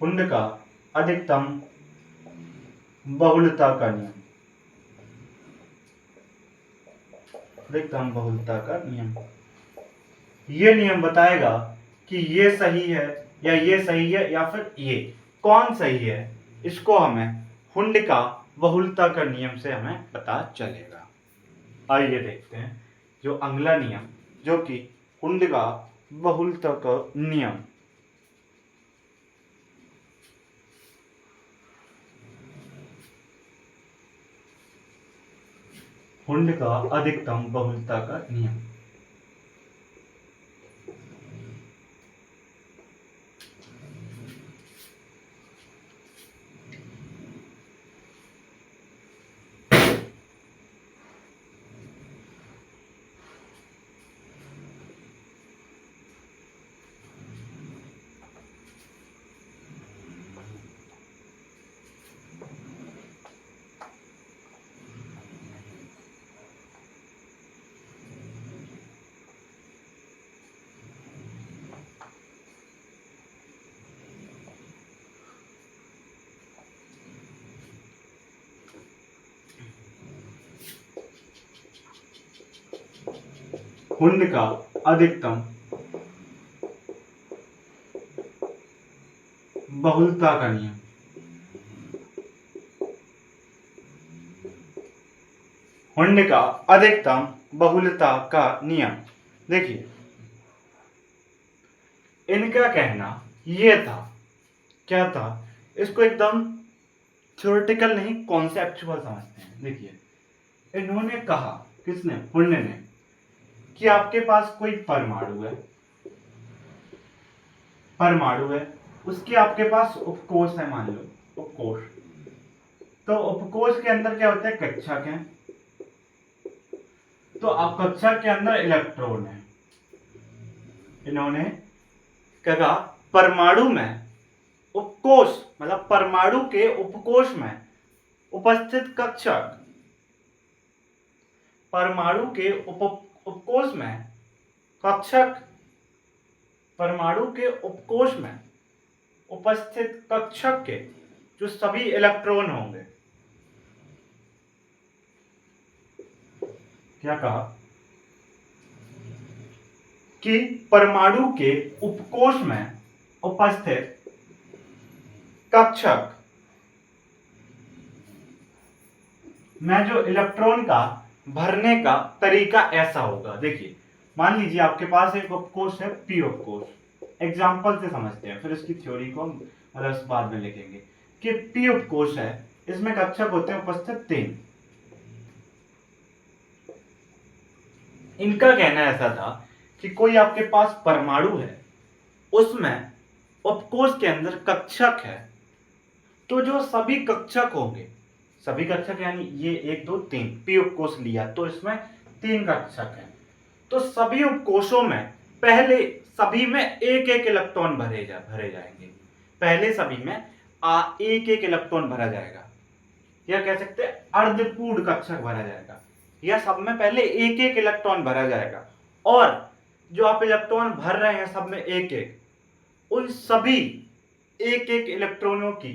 हुंड का अधिकतम बहुलता का नियम, अधिकतम बहुलता का नियम। ये नियम बताएगा कि ये सही है या ये सही है या फिर ये कौन सही है। इसको हमें हुंड का बहुलता का नियम से हमें पता चलेगा। आइए देखते हैं जो अगला नियम, जो कि हुंड का बहुलता का नियम। हुंड का अधिकतम बहुलता का नियम। हुंड का अधिकतम बहुलता का नियम। हुंड का अधिकतम बहुलता का नियम। देखिए इनका कहना ये था, क्या था, इसको एकदम थ्योरेटिकल नहीं कॉन्सेप्चुअल समझते हैं। देखिए इन्होंने कहा, किसने? हुंड ने, कि आपके पास कोई परमाणु है, उसके आपके पास उपकोष है, मान लो उपकोष। तो उपकोष के अंदर क्या होते हैं? कक्षक हैं। तो अब कक्षक के अंदर इलेक्ट्रॉन है। इन्होंने कहा परमाणु में उपकोष, मतलब परमाणु के उपकोष में उपस्थित कक्षक, परमाणु के उपकोष में कक्षक, परमाणु के उपकोष में उपस्थित कक्षक के जो सभी इलेक्ट्रॉन होंगे, क्या कहा कि परमाणु के उपकोष में उपस्थित कक्षक में जो इलेक्ट्रॉन का भरने का तरीका ऐसा होगा। देखिए मान लीजिए आपके पास एक उपकोष है, पी उपकोष, एग्जाम्पल से समझते हैं, फिर इसकी थ्योरी को मतलब बाद में लिखेंगे कि पी उपकोष है, इसमें कक्षक होते हैं उपस्थित 3। इनका कहना ऐसा था कि कोई आपके पास परमाणु है, उसमें उपकोष के अंदर कक्षक है, तो जो सभी कक्षक होंगे, सभी कक्षक यानी ये 1 2 3 पी उपकोष लिया तो इसमें 3 कक्षक हैं, तो सभी उपकोषों में पहले सभी में एक एक इलेक्ट्रॉन भरे जाएंगे। पहले सभी में एक एक इलेक्ट्रॉन भरा जाएगा, या कह सकते हैं अर्धपूर्ण कक्षक भरा जाएगा, या सब में पहले एक एक इलेक्ट्रॉन भरा जाएगा। और जो आप इलेक्ट्रॉन भर रहे हैं सब में एक एक, उन सभी एक एक इलेक्ट्रॉनों की,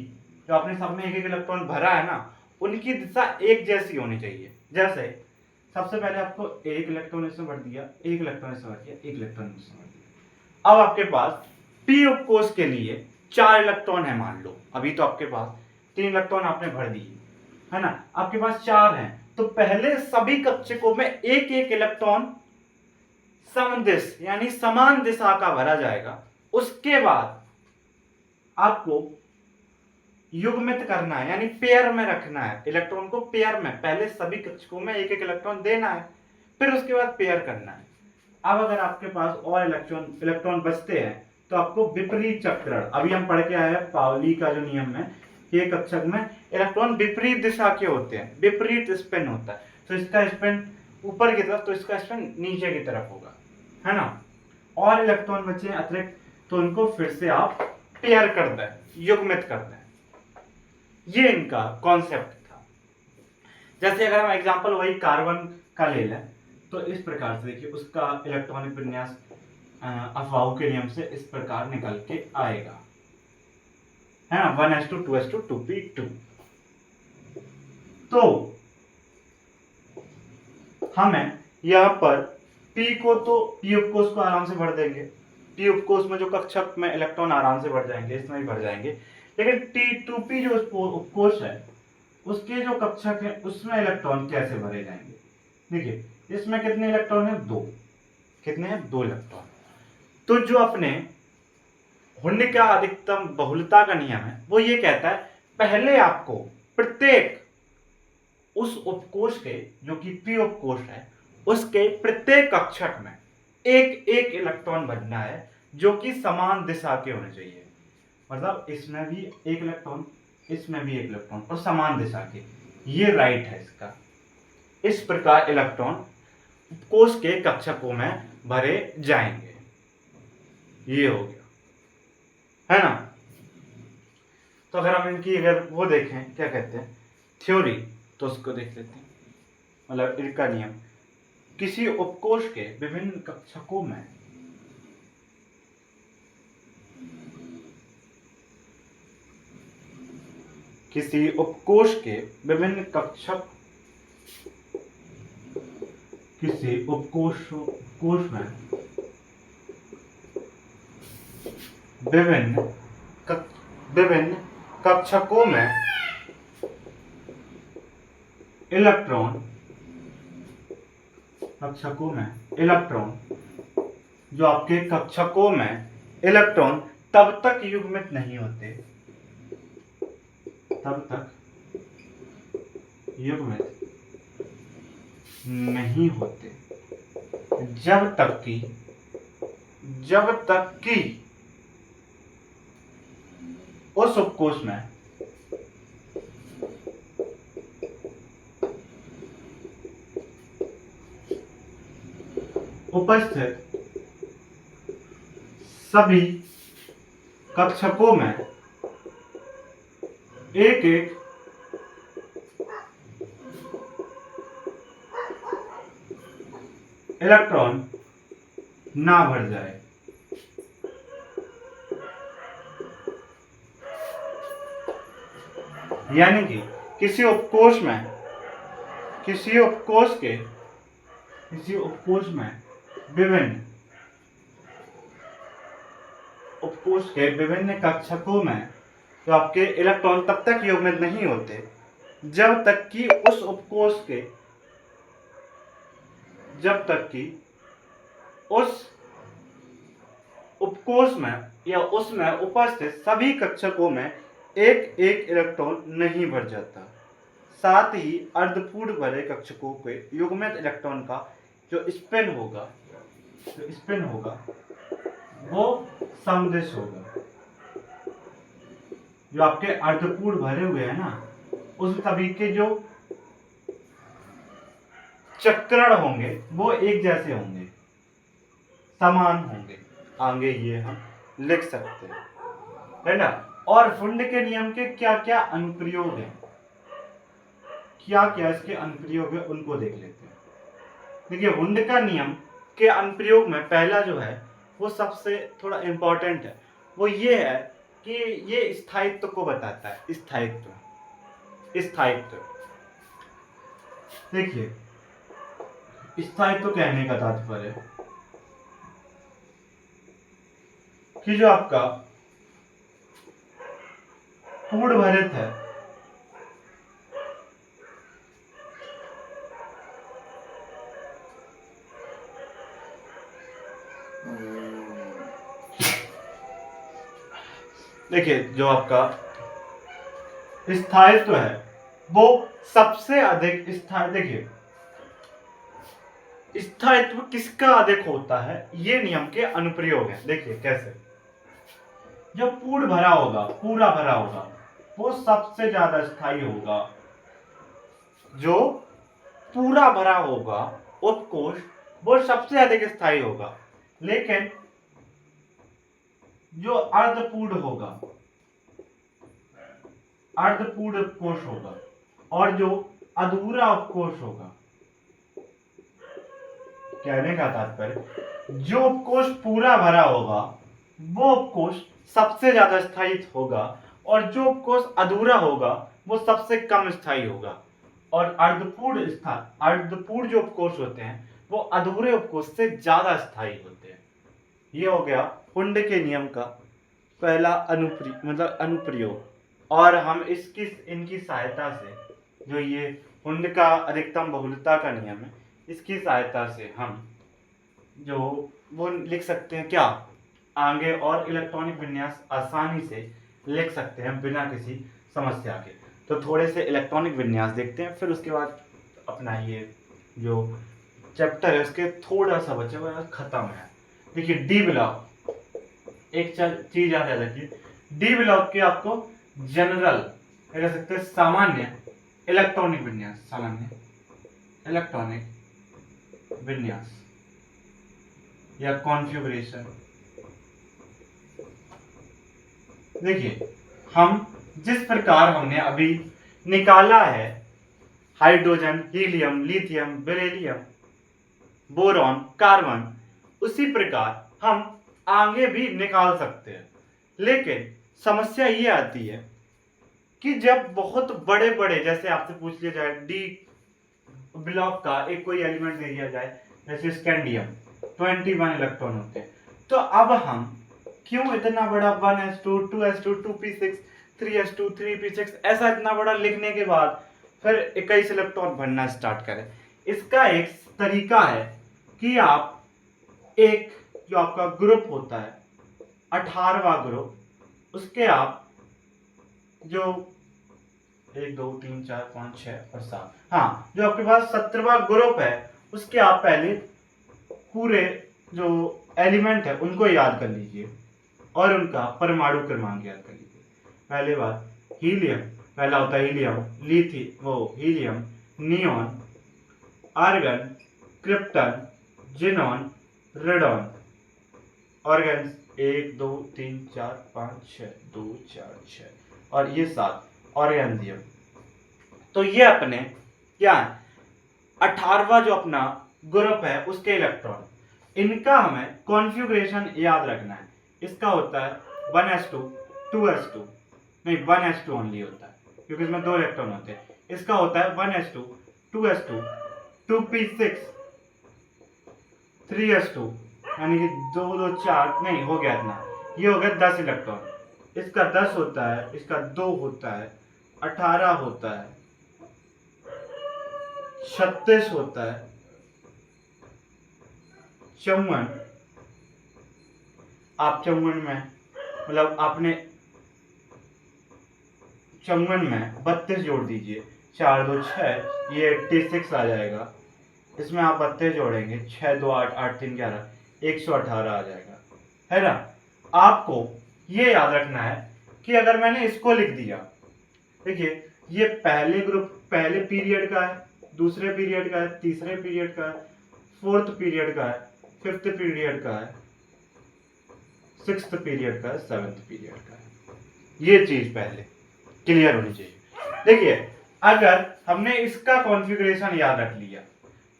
जो आपने सब में एक एक इलेक्ट्रॉन भरा है ना, उनकी दिशा एक जैसी होनी चाहिए। जैसे सबसे पहले आपको एक इलेक्ट्रॉन इसमें भर दिया, एक इलेक्ट्रॉन इसमें भर दिया, एक इलेक्ट्रॉन इसमें भर दिया। अब आपके पास पी उपकोष के लिए 4 इलेक्ट्रॉन है मान लो, अभी तो आपके पास 3 इलेक्ट्रॉन आपने भर दिए है ना, आपके पास 4 हैं, तो पहले सभी कक्षकों में एक एक इलेक्ट्रॉन समदिश यानी समान दिशा का भरा जाएगा। उसके बाद आपको युग्मित करना है, यानी पेयर में रखना है इलेक्ट्रॉन को, पेयर में पहले सभी कक्षकों में एक एक इलेक्ट्रॉन देना है, फिर उसके बाद पेयर करना है। अब अगर आपके पास और इलेक्ट्रॉन बचते हैं तो आपको विपरीत चक्रण, अभी हम पढ़ के आए हैं पाउली का जो नियम है, एक कक्षक में इलेक्ट्रॉन विपरीत दिशा के होते हैं, विपरीत स्पिन होता है, तो इसका स्पिन ऊपर की तरफ तो इसका स्पिन नीचे की तरफ होगा, है ना। और इलेक्ट्रॉन बचे हैं अतिरिक्त, तो उनको फिर से आप पेयर कर दें, युग्मित कर दें। ये इनका कॉन्सेप्ट था। जैसे अगर हम एग्जांपल वही कार्बन का ले लें तो इस प्रकार से देखिए उसका इलेक्ट्रॉनिक विन्यास अफाऊ के नियम से इस प्रकार निकल के आएगा, है ना, 1s2 2s2 2p2। तो हमें यहाँ पर p को तो p उपकोष को आराम से भर देंगे, p उपकोष में जो कक्षक में इलेक्ट्रॉन आराम से भर जाएंगे, इसमें भी भर जाएंगे। लेकिन T2p जो उपकोष है उसके जो कक्षक है उसमें इलेक्ट्रॉन कैसे भरे जाएंगे। देखिए इसमें कितने इलेक्ट्रॉन है, 2। कितने हैं, 2 इलेक्ट्रॉन। तो जो अपने हुंड का अधिकतम बहुलता का नियम है वो ये कहता है पहले आपको प्रत्येक उस उपकोष के, जो कि p उपकोष है, उसके प्रत्येक कक्षक में एक एक इलेक्ट्रॉन भरना है जो कि समान दिशा के होने चाहिए। मतलब इसमें भी एक इलेक्ट्रॉन, इसमें भी एक इलेक्ट्रॉन, और समान दिशा के। ये राइट है इसका। इस प्रकार इलेक्ट्रॉन कोष के कक्षकों में भरे जाएंगे। ये हो गया, है ना। तो अगर हम इनकी अगर वो देखें क्या कहते हैं थ्योरी, तो उसको देख लेते हैं। मतलब इनका नियम, किसी उपकोष के विभिन्न कक्षकों में किसी उपकोष के विभिन्न कक्षक, किसी उपकोष में विभिन्न कक्षकों में इलेक्ट्रॉन, जो आपके कक्षकों में इलेक्ट्रॉन तब तक युग्मित नहीं होते, जब तक कि उस उपकोष में उपस्थित सभी कक्षकों में एक एक इलेक्ट्रॉन ना भर जाए। यानी कि किसी उपकोष के विभिन्न कक्षकों में तो आपके इलेक्ट्रॉन तब तक युग्मित नहीं होते जब तक कि उस उपकोष में या उसमें उपस्थित सभी कक्षकों में एक एक इलेक्ट्रॉन नहीं भर जाता। साथ ही अर्धपूर्ण भरे कक्षकों के युग्मित इलेक्ट्रॉन का जो स्पिन होगा वो समदिश होगा। जो आपके अर्धपूर्ण भरे हुए हैं ना, उस सभी के जो चक्रण होंगे वो एक जैसे होंगे, समान होंगे। आगे ये हम लिख सकते हैं, है ना। और हुंड के नियम के क्या क्या अनुप्रयोग हैं, इसके अनुप्रयोग है उनको देख लेते हैं। देखिए हुंड का नियम के अनुप्रयोग में पहला जो है वो सबसे थोड़ा इंपॉर्टेंट है, वो ये है कि ये स्थायित्व को बताता है। स्थायित्व देखिए, स्थायित्व कहने का तात्पर्य है कि जो आपका पूर्ण भरित है देखिए जो आपका स्थायित्व है वो सबसे अधिक देखिए स्थायित्व किसका अधिक होता है, ये नियम के अनुप्रयोग है। देखिए कैसे, जो पूरा भरा होगा वो सबसे ज्यादा स्थायी होगा। जो पूरा भरा होगा उपकोष वो सबसे अधिक स्थायी होगा, लेकिन जो अर्धपूर्ण होगा, अर्धपूर्ण उपकोष होगा, और जो अधूरा उपकोष होगा, कहने का तात्पर्य जो उपकोष पूरा भरा होगा वो उपकोष सबसे ज्यादा स्थायी होगा, और जो उपकोष अधूरा होगा वो सबसे कम स्थायी होगा। और अर्धपूर्ण जो उपकोष होते हैं वो अधूरे उपकोष से ज्यादा स्थायी होते हैं। ये हो गया हुंड के नियम का पहला अनुप्रयोग। और हम इनकी सहायता से, जो ये हुंड का अधिकतम बहुलता का नियम है, इसकी सहायता से हम जो वो लिख सकते हैं क्या, आगे और इलेक्ट्रॉनिक विन्यास आसानी से लिख सकते हैं बिना किसी समस्या के। तो थोड़े से इलेक्ट्रॉनिक विन्यास देखते हैं, फिर उसके बाद अपना ये जो चैप्टर है उसके थोड़ा सा बचा हुआ खत्म है। देखिए डी ब्लॉक, एक चीज याद रखिए, डी ब्लॉक के आपको जनरल कह सकते हैं सामान्य इलेक्ट्रॉनिक विन्यास, सामान्य इलेक्ट्रॉनिक विन्यास या कॉन्फ़िगरेशन। देखिए हम जिस प्रकार हमने अभी निकाला है hydrogen, helium, lithium, beryllium, boron, carbon, उसी प्रकार हम आगे भी निकाल सकते हैं। लेकिन समस्या ये आती है कि जब बहुत बड़े बड़े, जैसे आपसे पूछ लिया जाए डी ब्लॉक का एक कोई एलिमेंट दे दिया जाए, जैसे स्कैंडियम 21 इलेक्ट्रॉन होते हैं, तो अब हम क्यों इतना बड़ा 1s2, 2s2, 2p6, 3s2, 3p6 ऐसा इतना बड़ा लिखने के बाद फिर 21 इलेक्ट्रॉन भरना स्टार्ट करें। इसका एक तरीका है कि आप एक जो आपका ग्रुप होता है 18वां ग्रुप, उसके आप जो 1 2 3 4 5 6 और 7, हाँ जो आपके पास 17वां ग्रुप है, उसके आप पहले पूरे जो एलिमेंट है उनको याद कर लीजिए और उनका परमाणु क्रमांक याद कर लीजिए। पहले बात हीलियम, पहला होता है helium, helium, neon, argon, krypton, xenon, radon. Organs 1 2 3 4 5 6, 2 4 6 और ये 7 ऑर्गेन्जियम। तो ये अपने क्या है 18वां जो अपना ग्रुप है उसके इलेक्ट्रॉन, इनका हमें कॉन्फ़िगरेशन याद रखना है। इसका होता है 1s2, 2s2, नहीं 1s2 ओनली होता है क्योंकि इसमें 2 इलेक्ट्रॉन होते हैं। इसका होता है 1s2, 2s2, 2p6, 3s2, यानी कि 2 2 4, नहीं हो गया इतना, ये हो गया 10 इलेक्ट्रॉन। इसका 10 होता है, इसका 2 होता है, 18 होता है, 36 होता है, 54। आप 54 में मतलब आपने 54 में 32 जोड़ दीजिए, 4 2 6, ये 86 आ जाएगा। इसमें आप 32 जोड़ेंगे, 6 2 8, 8 3 11, 118 आ जाएगा, है ना। आपको ये याद रखना है कि अगर मैंने इसको लिख दिया, देखिए ये पहले ग्रुप पहले पीरियड का है, दूसरे पीरियड का है, तीसरे पीरियड का है, फोर्थ पीरियड का है, फिफ्थ पीरियड का है, सिक्स्थ पीरियड का है, सेवेंथ पीरियड का है। ये चीज पहले क्लियर होनी चाहिए। देखिए अगर हमने इसका कॉन्फ़िगरेशन याद रख लिया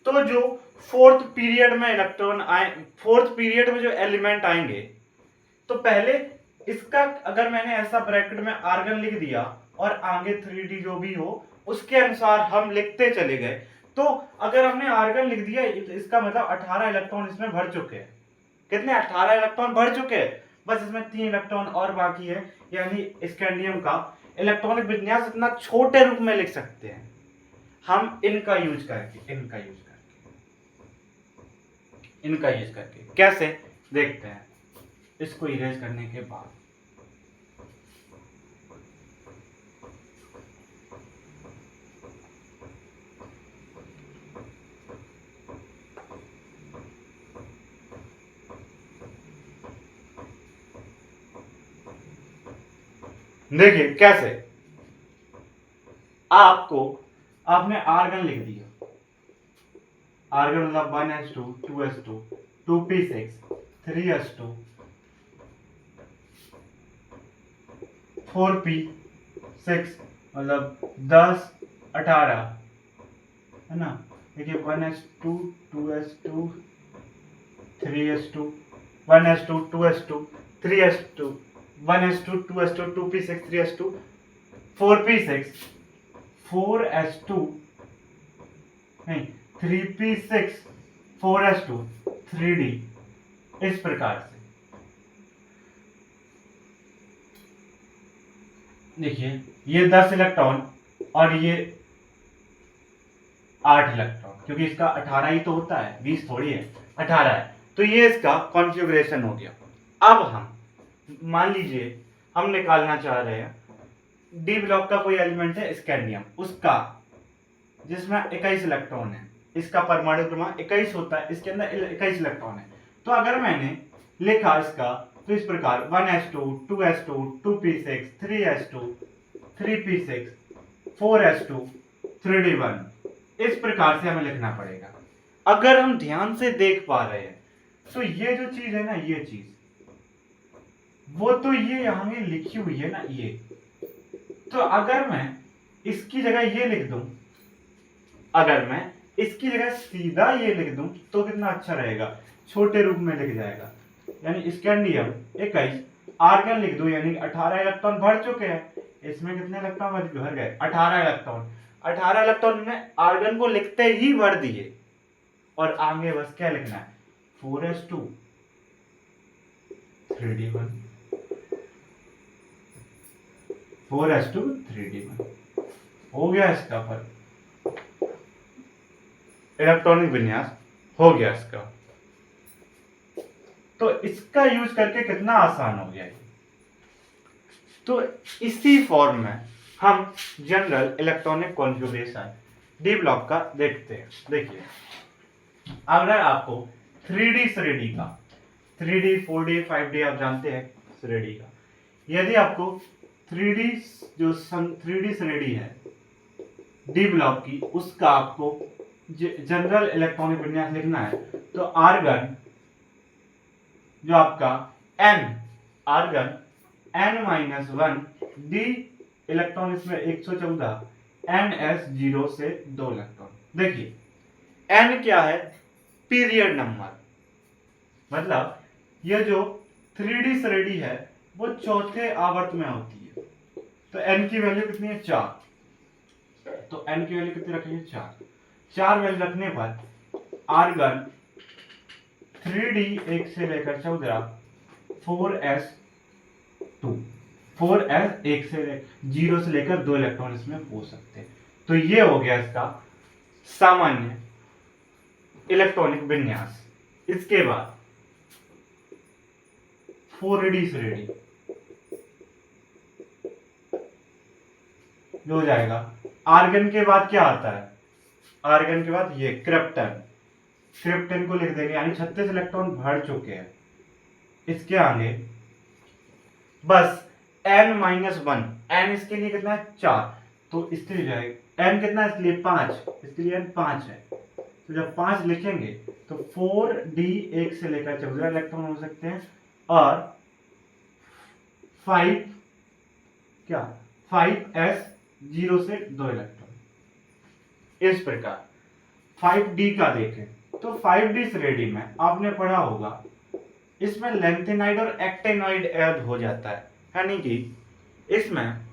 तो जो फोर्थ पीरियड में इलेक्ट्रॉन आए, फोर्थ पीरियड में जो एलिमेंट आएंगे, तो पहले इसका अगर मैंने ऐसा ब्रैकेट में आर्गन लिख दिया और आगे 3D जो भी हो उसके अनुसार हम लिखते चले गए, तो अगर हमने आर्गन लिख दिया इसका मतलब 18 इलेक्ट्रॉन इसमें भर चुके हैं। कितने 18 इलेक्ट्रॉन भर चुके हैं, बस इसमें 3 इलेक्ट्रॉन और बाकी है। यानी स्कैंडियम का इलेक्ट्रॉनिक विन्यास इतना छोटे रूप में लिख सकते हैं हम इनका यूज करके। कैसे देखते हैं इसको इरेज करने के बाद। देखिए कैसे, आपने आर्गन लिख दिया, आर्गन मतलब 1s2 2s2 2p6 3s2 4p6 मतलब 10 18 है ना। देखिए 1s2 2s2 3s2 1s2 2s2 3s2 1s2 2s2 2p6 3s2 4p6 4s2 नहीं 3p6 4s2 3d इस प्रकार से। देखिए ये 10 इलेक्ट्रॉन और ये 8 इलेक्ट्रॉन, क्योंकि इसका 18 ही तो होता है, 20 थोड़ी है, 18 है। तो ये इसका कॉन्फ़िगरेशन हो गया। अब हम मान लीजिए हम निकालना चाह रहे हैं डी ब्लॉक का कोई एलिमेंट है स्कैंडियम, उसका जिसमें 21 इलेक्ट्रॉन है, इसका परमाणु क्रमांक 21 होता है, इसके अंदर 21 इलेक्ट्रॉन है। तो अगर मैंने लिखा इसका तो इस प्रकार 1s2 2s2 2p6 3s2 3p6 4s2 3d1 इस प्रकार से हमें लिखना पड़ेगा। अगर हम ध्यान से देख पा रहे हैं तो ये जो चीज है ना, ये चीज वो तो ये यहां में लिखी हुई है ना, ये तो अगर मैं इसकी जगह ये लिख दूं, अगर मैं इसकी जगह सीधा ये लिख दूं तो कितना अच्छा रहेगा, छोटे रूप में लिख जाएगा। यानी स्कैंडियम 21 आर्गन लिख दो, यानी 18 इलेक्ट्रॉन भर चुके हैं। इसमें कितने इलेक्ट्रॉन भर गए, 18 इलेक्ट्रॉन। 18 इलेक्ट्रॉन ने आर्गन को लिखते ही भर दिए और आगे बस क्या लिखना है 4s2 3d1 4s2 3d1 हो गया इसका पर इलेक्ट्रॉनिक विन्यास हो गया इसका। तो इसका यूज करके कितना आसान हो गया है। तो इसी फॉर्म में हम general electronic configuration D block का देखते हैं। देखिए अगर आपको 3D श्रेणी का 3D 4D 5D आप जानते हैं श्रेणी का, यदि आपको 3D जो 3D श्रेणी है डी ब्लॉक की, उसका आपको जनरल इलेक्ट्रॉनिक विन्यास लिखना है तो आर्गन जो आपका n argon n-1 d electron इसमें 114 ns 0 से 2 इलेक्ट्रॉन। देखिए n क्या है, पीरियड नंबर, मतलब ये जो 3D श्रेणी है वो चौथे आवर्त में होती है। तो n की वैल्यू कितनी है 4, तो n की वैल्यू कितनी रखेंगे 4 वैल्यू रखने पर आर्गन 3D 1 से लेकर 14 4s 1 से 0 से लेकर 2 इलेक्ट्रॉन इसमें हो सकते हैं। तो ये हो गया इसका सामान्य इलेक्ट्रॉनिक विन्यास। इसके बाद 4D श्रेणी जो हो जाएगा, आर्गन के बाद क्या आता है, आर्गन के बाद ये क्रिप्टन को लिख देंगे, यानी 36 इलेक्ट्रॉन भर चुके हैं। इसके आगे बस n-1, n इसके लिए कितना है 4, तो इसके लिए जाएगा n कितना है, इसलिए 5, इसके लिए n 5 है। तो जब 5 लिखेंगे तो 4D 1 से लेकर 14 इलेक्ट्रॉन हो सकते हैं और 5s 0 से 2 इलेक्ट्रॉन। इस प्रकार 5D का देखें तो 5D श्रेणी में आपने पढ़ा होगा इसमें लैंथेनाइड और एक्टेनॉइड ऐड हो जाता है, यानी कि इसमें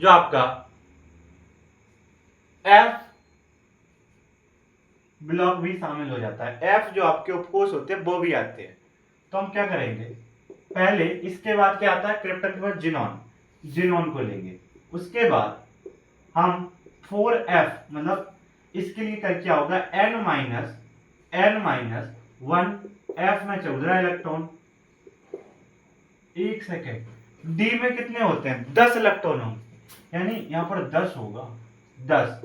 जो आपका F ब्लॉक भी शामिल हो जाता है, F जो आपके उपकोष होते हैं वो भी आते हैं। तो हम क्या करेंगे, पहले इसके बाद क्या आता है, क्रिप्टन के बाद जिनॉन को लेंगे। उसके बाद हम 4F मतलब इसके लिए क्या होगा n-1 F में 14 इलेक्ट्रॉन, 1 सेकेंड D में कितने होते हैं 10 इलेक्ट्रॉन होंगे, यानी यहां पर 10 होगा, 10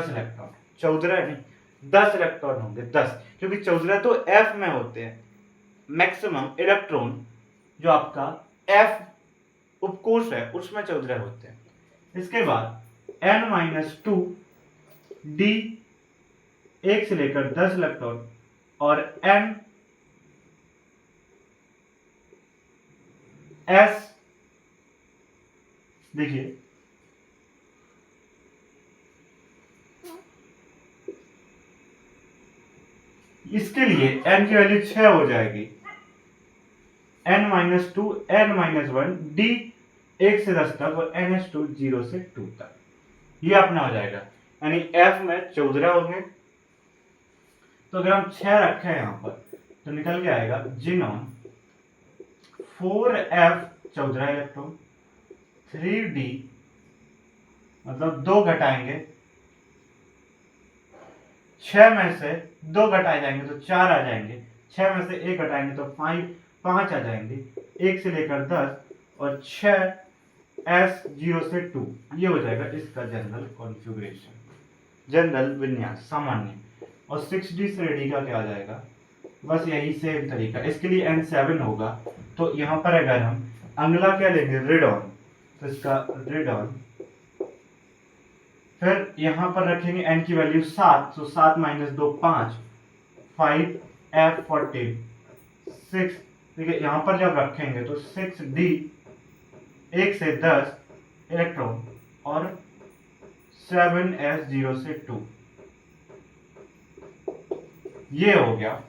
इलेक्ट्रॉन, 14 नहीं 10 इलेक्ट्रॉन होंगे, 10, क्योंकि 14 तो F में होते हैं। मैक्सिमम इलेक्ट्रॉन जो आपका F उपकोष है उसमें 14 होते हैं। इसके बाद n-2 डी 1 से लेकर 10 इलेक्ट्रॉन और n s, देखिए इसके लिए n की वैल्यू 6 हो जाएगी, n-2 n-1 d 1 से 10 तक और ns2 0 से 2 तक, ये अपना हो जाएगा। यानी f में 14 होंगे, तो अगर हम 6 रखें यहाँ पर तो निकल के आएगा जिनॉन 4f 14 इलेक्ट्रॉन, 3d मतलब 2 घटाएंगे, 6 में से 2 घटाए जाएंगे तो 4 आ जाएंगे, 6 में से 1 घटाएंगे तो 5 आ जाएंगे, 1 से लेकर 10 और 6 s 0 से 2, ये हो जाएगा इसका जनरल कॉन्फ़िगरेशन, जनरल विन्यास सामान्य। और 6d श्रेणी का क्या आ जाएगा, बस यही सेम तरीका, इसके लिए n7 होगा, तो यहाँ पर अगर हम अगला क्या लेंगे रेडॉन, तो इसका रेडॉन, फिर यहाँ पर रखेंगे n की वैल्यू 7, तो 7 - 2 5, 5f14 6, ठीक है। यहाँ पर जब रखेंगे तो 6d 1 से 10 इलेक्ट्रॉन और 7s 0 से 2, ये हो गया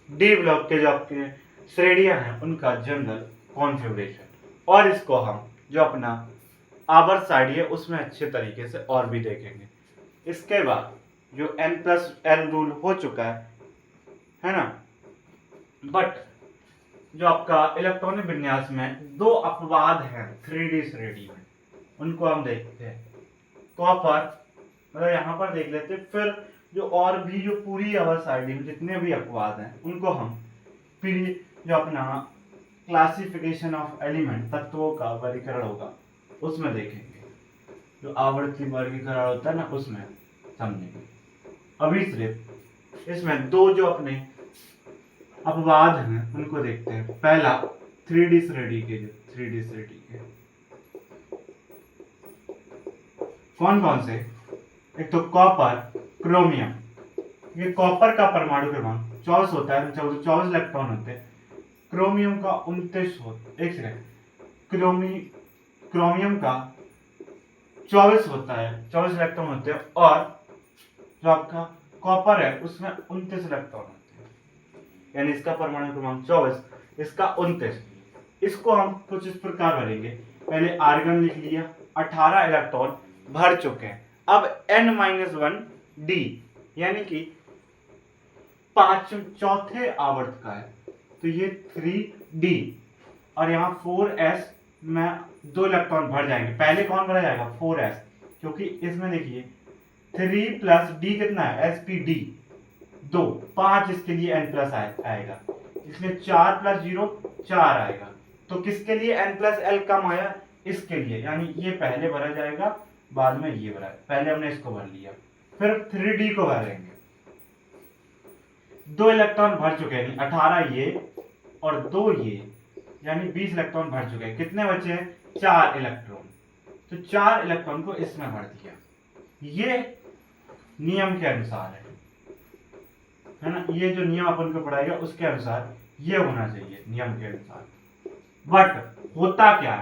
डी ब्लॉक के जो आपके श्रेणियां हैं उनका जनरल कॉन्फ़िगरेशन। और इसको हम जो अपना आवर्त सारणी है उसमें अच्छे तरीके से और भी देखेंगे। इसके बाद जो n+l रूल हो चुका है ना, बट जो आपका इलेक्ट्रॉनिक विन्यास में 2 अपवाद हैं 3D श्रेणी में, उनको हम देखते हैं। कॉपर मतलब यहाँ पर देख लेते हैं, फिर जो और भी जो पूरी आवर्त सारणी में जितने भी अपवाद हैं उनको हम फिर जो अपना क्लासिफिकेशन ऑफ एलिमेंट तत्वों का वर्गीकरण होगा उसमें देखेंगे, जो आवर्ती वर्गीकरण होता है ना उसमें समझेंगे। अभी सिर्फ इसमें 2 जो अपने अपवाद हैं उनको देखते हैं। पहला 3D श्रेणी के कौन कौन से, एक तो कॉपर क्रोमियम, ये कॉपर का परमाणु क्रमांक 24 होता है, 24 इलेक्ट्रॉन होते हैं, क्रोमियम का 29 होता, एक सेकंड, क्रोमियम का 24 होता है, 24 इलेक्ट्रॉन होते हैं, और जो आपका कॉपर है उसमें 29 इलेक्ट्रॉन होते हैं, यानी इसका परमाणु क्रमांक 24, इसका 29। इसको हम कुछ इस प्रकार भरेंगे, पहले आर्गन लिख लिया, 18 इलेक्ट्रॉन भर चुके हैं। अब n-1 d यानी कि 5 आवर्त का है, तो ये 3d और यहाँ 4s में 2 इलेक्ट्रॉन भर जाएंगे। पहले कौन भरा जाएगा, 4s, क्योंकि इसमें देखिए 3 + d कितना है, sp_d 2, 5 इसके लिए n+ आएगा, इसलिए 4 + 0 4 आएगा। तो किसके लिए n+l कम आया, इसके लिए, यानी ये पहले भरा जाएगा, बाद में ये भरा, पहले हमने इसको भर लिया, फिर 3d को भरेंगे। 2 इलेक्ट्रॉन भर चुके हैं, 18 ये और 2 ये, यानी 20 इलेक्ट्रॉन भर चुके हैं। कितने बचे हैं, 4 इलेक्ट्रॉन, तो 4 इलेक्ट्रॉन को इसमें भर दिया। ये नियम के अनुसार है ना, ये जो नियम अपन को पढ़ाएगा उसके अनुसार ये होना चाहिए, नियम के अनुसार। बट होता क्या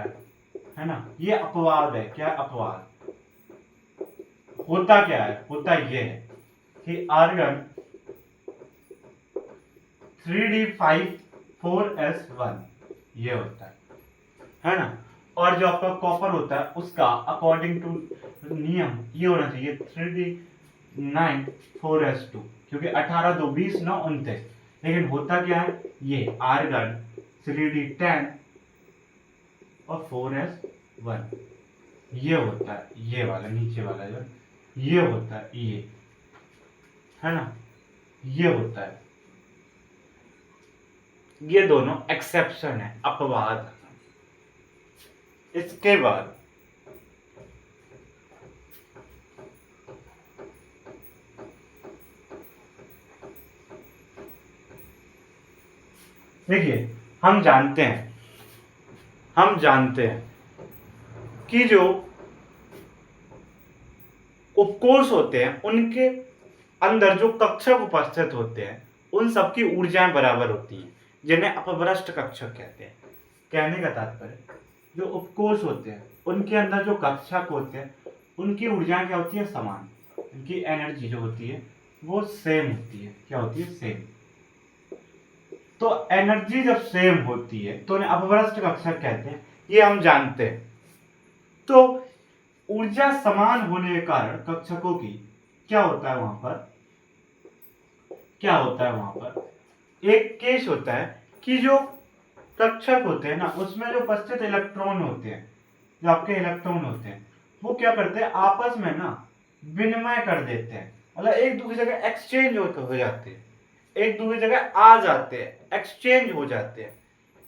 है ना, ये अपवाद है। क्या अपवाद होता, क्या है, होता ये है कि आर्गन 3d5 4s1 ये होता है ना, और जो आपका कॉपर होता है उसका अकॉर्डिंग टू नियम ये होना चाहिए 3d9 4s2, क्योंकि 18 2 20 9 29। लेकिन होता क्या है, ये आर्गन 3d10 और 4s1 ये होता है, ये वाला नीचे वाला जो ये होता है, ये है ना, ये होता है। ये दोनों एक्सेप्शन है, अपवाद। इसके बाद देखिए, हम जानते हैं, कि जो उपकोष होते हैं उनके अंदर जो कक्षक उपस्थित होते हैं उन सबकी ऊर्जाएं बराबर होती हैं, जिन्हें अपभ्रष्ट कक्षक कहते हैं। कहने का तात्पर्य, जो उपकोष होते हैं उनके अंदर जो कक्षक होते हैं उनकी ऊर्जाएं क्या होती है, समान। उनकी एनर्जी जो होती है वो सेम होती है। क्या होती है, सेम। तो एनर्जी जब सेम होती है तो उन्हें अपभ्रष्ट कक्षक कहते हैं, ये हम जानते हैं। तो ऊर्जा समान होने के कारण कक्षकों की क्या होता है वहां पर, क्या होता है वहां पर, एक केस होता है कि जो कक्षक होते हैं ना उसमें जो उपस्थित इलेक्ट्रॉन होते हैं, जो आपके इलेक्ट्रॉन होते हैं वो क्या करते हैं, आपस में ना विनिमय कर देते हैं। मतलब एक दूसरी जगह एक्सचेंज हो जाते हैं, एक दूसरी जगह आ जाते हैं, एक्सचेंज हो जाते हैं।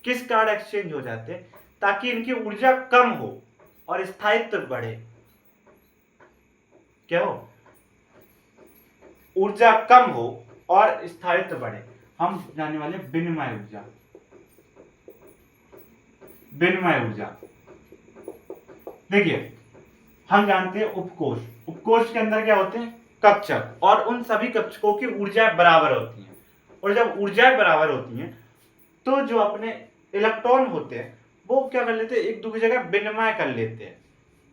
किस कारण एक्सचेंज हो जाते हैं, ताकि इनकी ऊर्जा कम हो और स्थायित्व बढ़े। क्या हो, ऊर्जा कम हो और स्थायित्व बढ़े। हम जानने वाले विनिमय ऊर्जा, विनिमय ऊर्जा। देखिए हम जानते हैं उपकोष, उपकोष के अंदर क्या होते हैं, कक्षक, और उन सभी कक्षकों की ऊर्जाएं बराबर होती हैं। और जब ऊर्जाएं बराबर होती हैं तो जो अपने इलेक्ट्रॉन होते हैं वो क्या कर लेते हैं, एक दूसरी जगह विनिमय कर लेते हैं,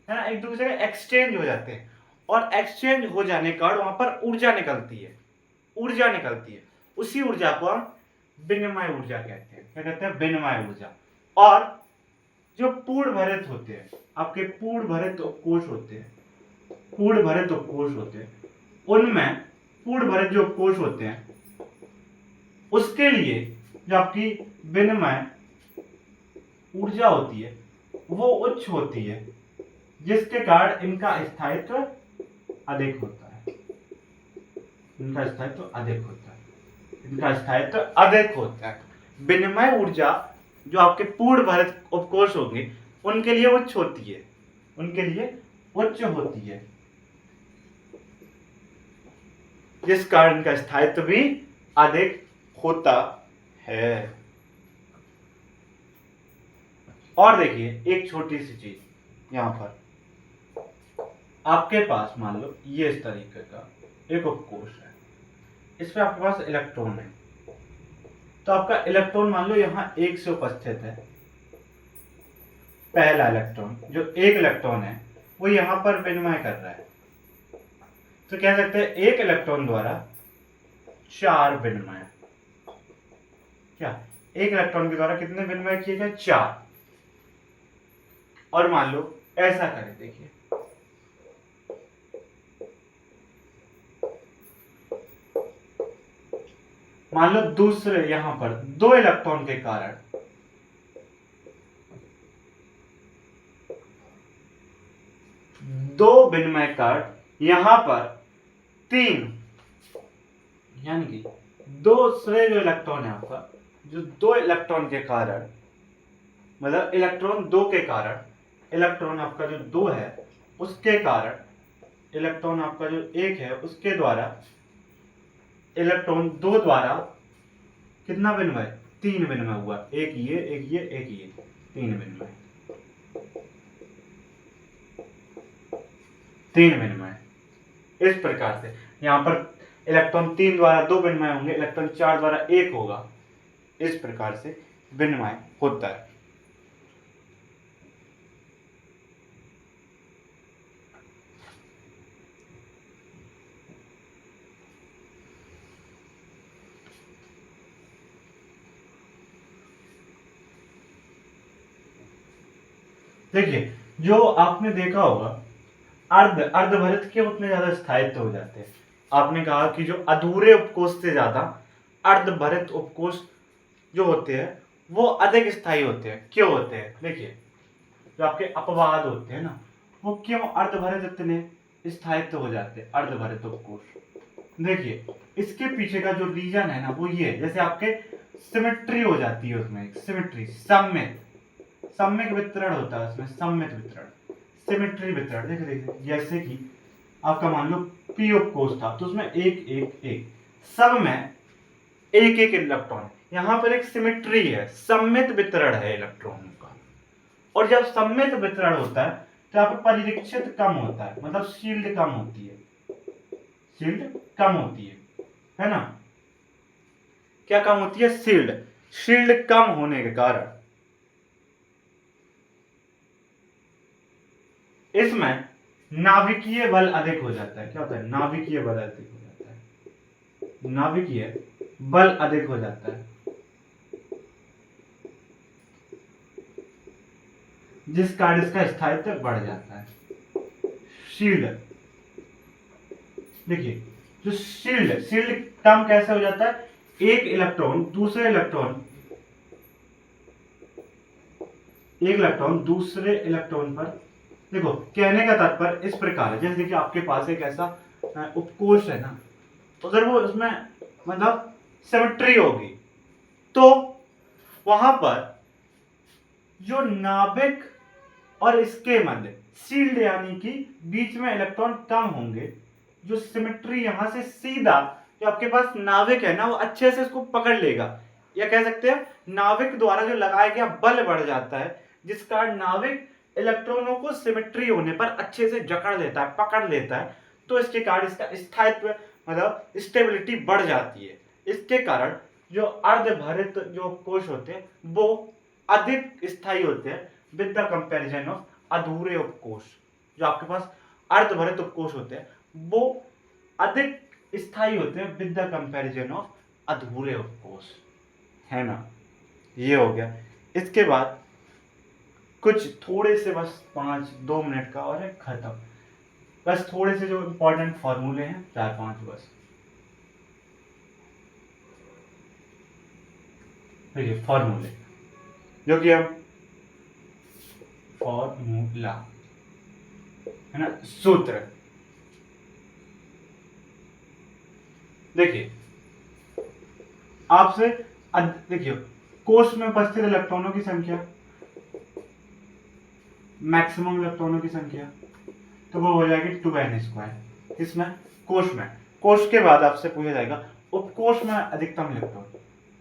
है ना, एक दूसरी जगह एक्सचेंज हो जाते हैं। और एक्सचेंज हो जाने के कारण वहां पर ऊर्जा निकलती है, ऊर्जा निकलती है। उसी ऊर्जा को हम विनिमय ऊर्जा कहते हैं। क्या कहते हैं, विनिमय ऊर्जा। और जो पूर्ण भरित होते हैं, आपके पूर्ण भरित उपकोष होते हैं, पूर्ण भरित उपकोष होते हैं, उनमें पूर्ण भरित जो उपकोष होते हैं उसके लिए जो आपकी विनिमय ऊर्जा होती है वो उच्च होती है, जिसके कारण इनका स्थायित्व अधिक होता है, इनका स्थायित्व अधिक होता है, इनका स्थायित्व अधिक होता है। विनिमय ऊर्जा जो आपके पूर्ण भरित उपकोष होंगे उनके लिए उच्च होती है, उनके लिए उच्च होती है, जिस कारण इनका स्थायित्व भी अधिक होता है। और देखिए एक छोटी सी चीज, यहां पर आपके पास मान लो ये इस तरीके का एक उपकोष है, इसमें आपके पास इलेक्ट्रॉन है। तो आपका इलेक्ट्रॉन मान लो यहां एक से उपस्थित है, पहला इलेक्ट्रॉन, जो एक इलेक्ट्रॉन है वो यहां पर विनिमय कर रहा है। तो कह सकते हैं एक इलेक्ट्रॉन द्वारा 4 विनिमय। क्या, एक इलेक्ट्रॉन के द्वारा कितने विनिमय किए गए, 4। और मान लो ऐसा करें, देखिए मान लो दूसरे यहां पर 2 इलेक्ट्रॉन के कारण 2 विनिमय कार्ड, यहां पर 3, यानी कि दूसरे जो इलेक्ट्रॉन है आपका, जो 2 इलेक्ट्रॉन के कारण, मतलब इलेक्ट्रॉन 2 के कारण, इलेक्ट्रॉन आपका जो 2 है उसके कारण, इलेक्ट्रॉन आपका जो 1 है उसके द्वारा, इलेक्ट्रॉन 2 द्वारा कितना विनिमय, 3 विनिमय हुआ। एक ये, एक ये, एक ये, 3 विनिमय, 3 विनिमय। इस प्रकार से यहां पर इलेक्ट्रॉन 3 द्वारा 2 विनिमय होंगे, इलेक्ट्रॉन 4 द्वारा 1 होगा। इस प्रकार से विनिमय होता है। देखिए जो आपने देखा होगा अर्धभरित के उतने ज्यादा स्थायित्व हो जाते हैं। आपने कहा कि जो अधूरे उपकोष से ज्यादा अर्धभरित उपकोष जो होते हैं वो अधिक स्थायी होते हैं। क्यों होते हैं, देखिए जो आपके अपवाद होते हैं ना, वो क्यों अर्धभरित इतने स्थायित्व हो जाते हैं अर्धभरित उपकोष। देखिए इसके पीछे का जो रीजन है ना वो ये है, जैसे आपके सिमेट्री हो जाती है, उसमें एक सिमेट्री, सम्यक वितरण होता है उसमें, सम्मित वितरण, सिमेट्री वितरण। देखिए जैसे कि आपका मान लो पी उपकोष था तो उसमें एक सब में एक इलेक्ट्रॉन, यहां पर एक सिमेट्री है, सम्मित वितरण है इलेक्ट्रॉनों का। और जब सम्मित वितरण होता है तो यहाँ पर परिरक्षित कम होता है, मतलब शील्ड कम होती है, शील्ड कम होती है ना। क्या कम होती है? शील्ड। शील्ड कम होने के कारण इसमें नाभिकीय बल अधिक हो जाता है। क्या होता है? नाभिकीय बल अधिक हो जाता है, नाभिकीय बल अधिक हो जाता है, जिस कारण इसका स्थायित्व बढ़ जाता है। शील्ड, देखिए जो शील्ड, शील्ड कम कैसे हो जाता है? एक इलेक्ट्रॉन दूसरे इलेक्ट्रॉन पर, देखो कहने का तात्पर्य इस प्रकार है, जैसे देखिए आपके पास एक ऐसा उपकोष है ना, तो अगर वो उसमें मतलब सिमेट्री होगी तो वहां पर जो नाभिक और इसके मध्य शील्ड यानी कि बीच में इलेक्ट्रॉन कम होंगे, जो सिमेट्री यहां से सीधा जो आपके पास नाभिक है ना वो अच्छे से इसको पकड़ लेगा, या कह सकते हैं नाभिक द्वारा जो लगाया गया बल बढ़ जाता है, जिस कारण नाभिक इलेक्ट्रॉनों को सिमेट्री होने पर अच्छे से जकड़ लेता है, पकड़ लेता है, तो इसके कारण इसका स्थायित्व मतलब स्टेबिलिटी बढ़ जाती है। इसके कारण जो अर्धभरित जो कोश होते हैं वो अधिक स्थायी होते हैं विद द कंपैरिजन ऑफ अधूरे उपकोष। जो आपके पास अर्धभरित उपकोष होते हैं वो अधिक स्थायी होते हैं विद द कंपैरिजन ऑफ अधूरे उपकोष, है ना। ये हो गया। इसके बाद कुछ थोड़े से बस 2 मिनट का और है, खत्म। बस थोड़े से जो इंपॉर्टेंट फॉर्मूले हैं 4-5 बस। देखिए फॉर्मूले, जो कि हम फॉर्मूला है ना, सूत्र। देखिए आपसे देखिए कोश में उपस्थित इलेक्ट्रॉनों की संख्या, मैक्सिमम इलेक्ट्रॉनों की संख्या, तो वो हो जाएगी 2n²। इसमें कोश में, कोश के बाद आपसे पूछा जाएगा उपकोश में अधिकतम इलेक्ट्रॉन,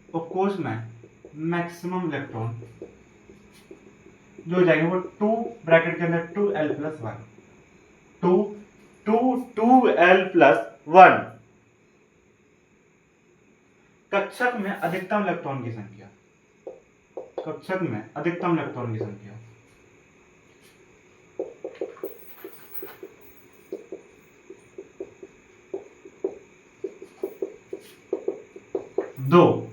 उपकोश में मैक्सिमम इलेक्ट्रॉन जो हो जाएंगे वो 2 ब्रैकेट के अंदर 2l+1, 2l+1। कक्षक में अधिकतम इलेक्ट्रॉन की संख्या, कक्षक में अधिकतम इलेक्ट्रॉन की संख्या 2।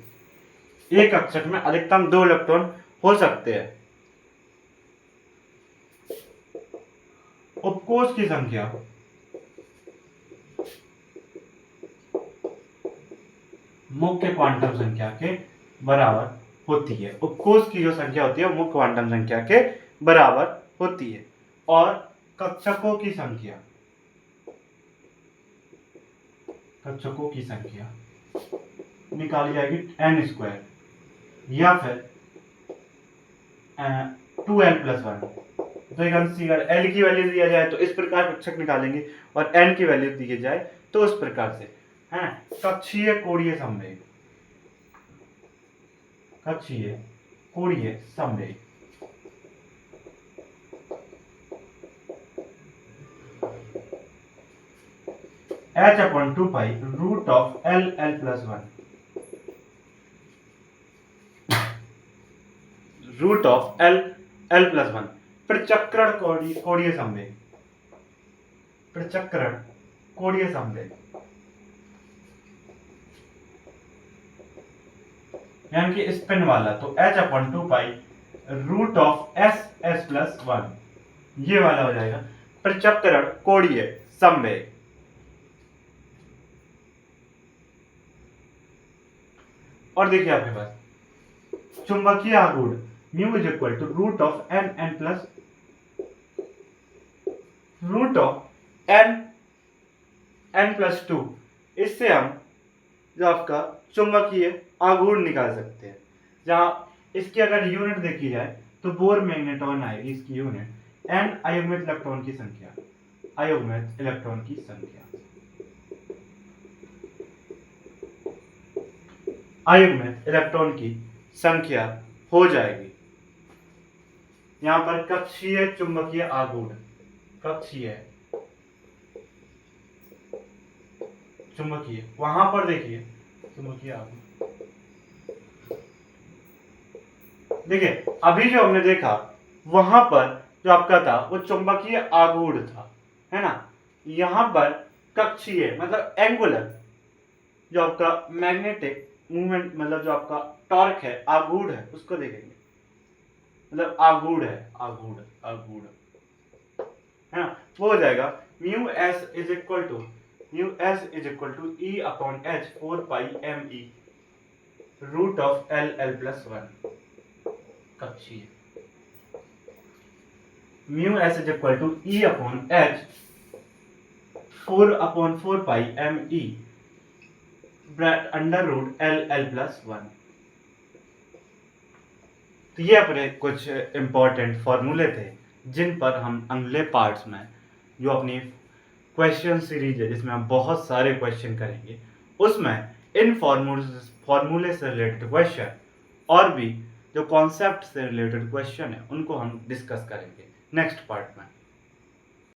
एक कक्षक में अधिकतम 2 इलेक्ट्रॉन हो सकते हैं। उपकोष की संख्या मुख्य क्वांटम संख्या के बराबर होती है। उपकोष की जो संख्या होती है वो मुख्य क्वांटम संख्या के बराबर होती है। और कक्षकों की संख्या, कक्षकों की संख्या निकाली जाएगी n² या फिर 2l+1। तो एक अंशी अगर l की वैल्यू दिया जाए तो इस प्रकार कक्षक निकालेंगे, और n की वैल्यू दी जाए तो इस प्रकार से, है कक्षीय कोणीय संवेग, कक्षीय कोणीय संवेग। h/2π √l+1, √l+1 प्रचक्रण कोणीय संवेग, प्रचक्रण कोणीय संवेग यानी कि स्पिन वाला, तो h/2π √s+1 ये वाला हो जाएगा प्रचक्रण कोणीय संवेग। और देखिए आपके पास चुंबकीय आघूर्ण μ √n n+2। इससे हम जो आपका चुंबकीय आघूर्ण निकाल सकते हैं, जहां इसकी अगर यूनिट देखी जाए तो बोर मैग्नेट्रॉन आएगी इसकी यूनिट n अयुग्मित इलेक्ट्रॉन की संख्या, अयुग्मित इलेक्ट्रॉन की संख्या, अयुग्मित इलेक्ट्रॉन की संख्या हो जाएगी। यहां पर कक्षीय चुंबकीय आघूर्ण कक्षीय चुंबकीय, वहां पर देखिए चुंबकीय आघूर्ण, देखिए अभी जो हमने देखा वहां पर जो आपका था वो चुंबकीय आघूर्ण था, है ना। यहां पर कक्षीय मतलब एंगुलर, जो आपका मैग्नेटिक मूवमेंट मतलब जो आपका टॉर्क है, आघूर्ण है, उसको देखेंगे, मतलब आघूर्ण है, आघूर्ण आघूर्ण, है ना। वो हो जाएगा mu s is equal to e upon h 4 pi m e root of l l plus 1 कक्षीय। Mu s is equal to e upon h 4 upon 4 pi m e under root l l plus 1। तो ये अपने कुछ important फॉर्मूले थे जिन पर हम अगले पार्ट्स में जो अपनी क्वेश्चन सीरीज है जिसमें हम बहुत सारे क्वेश्चन करेंगे, उसमें इन फॉर्मूले से रिलेटेड क्वेश्चन और भी जो कॉन्सेप्ट से रिलेटेड क्वेश्चन है उनको हम डिस्कस करेंगे नेक्स्ट पार्ट में।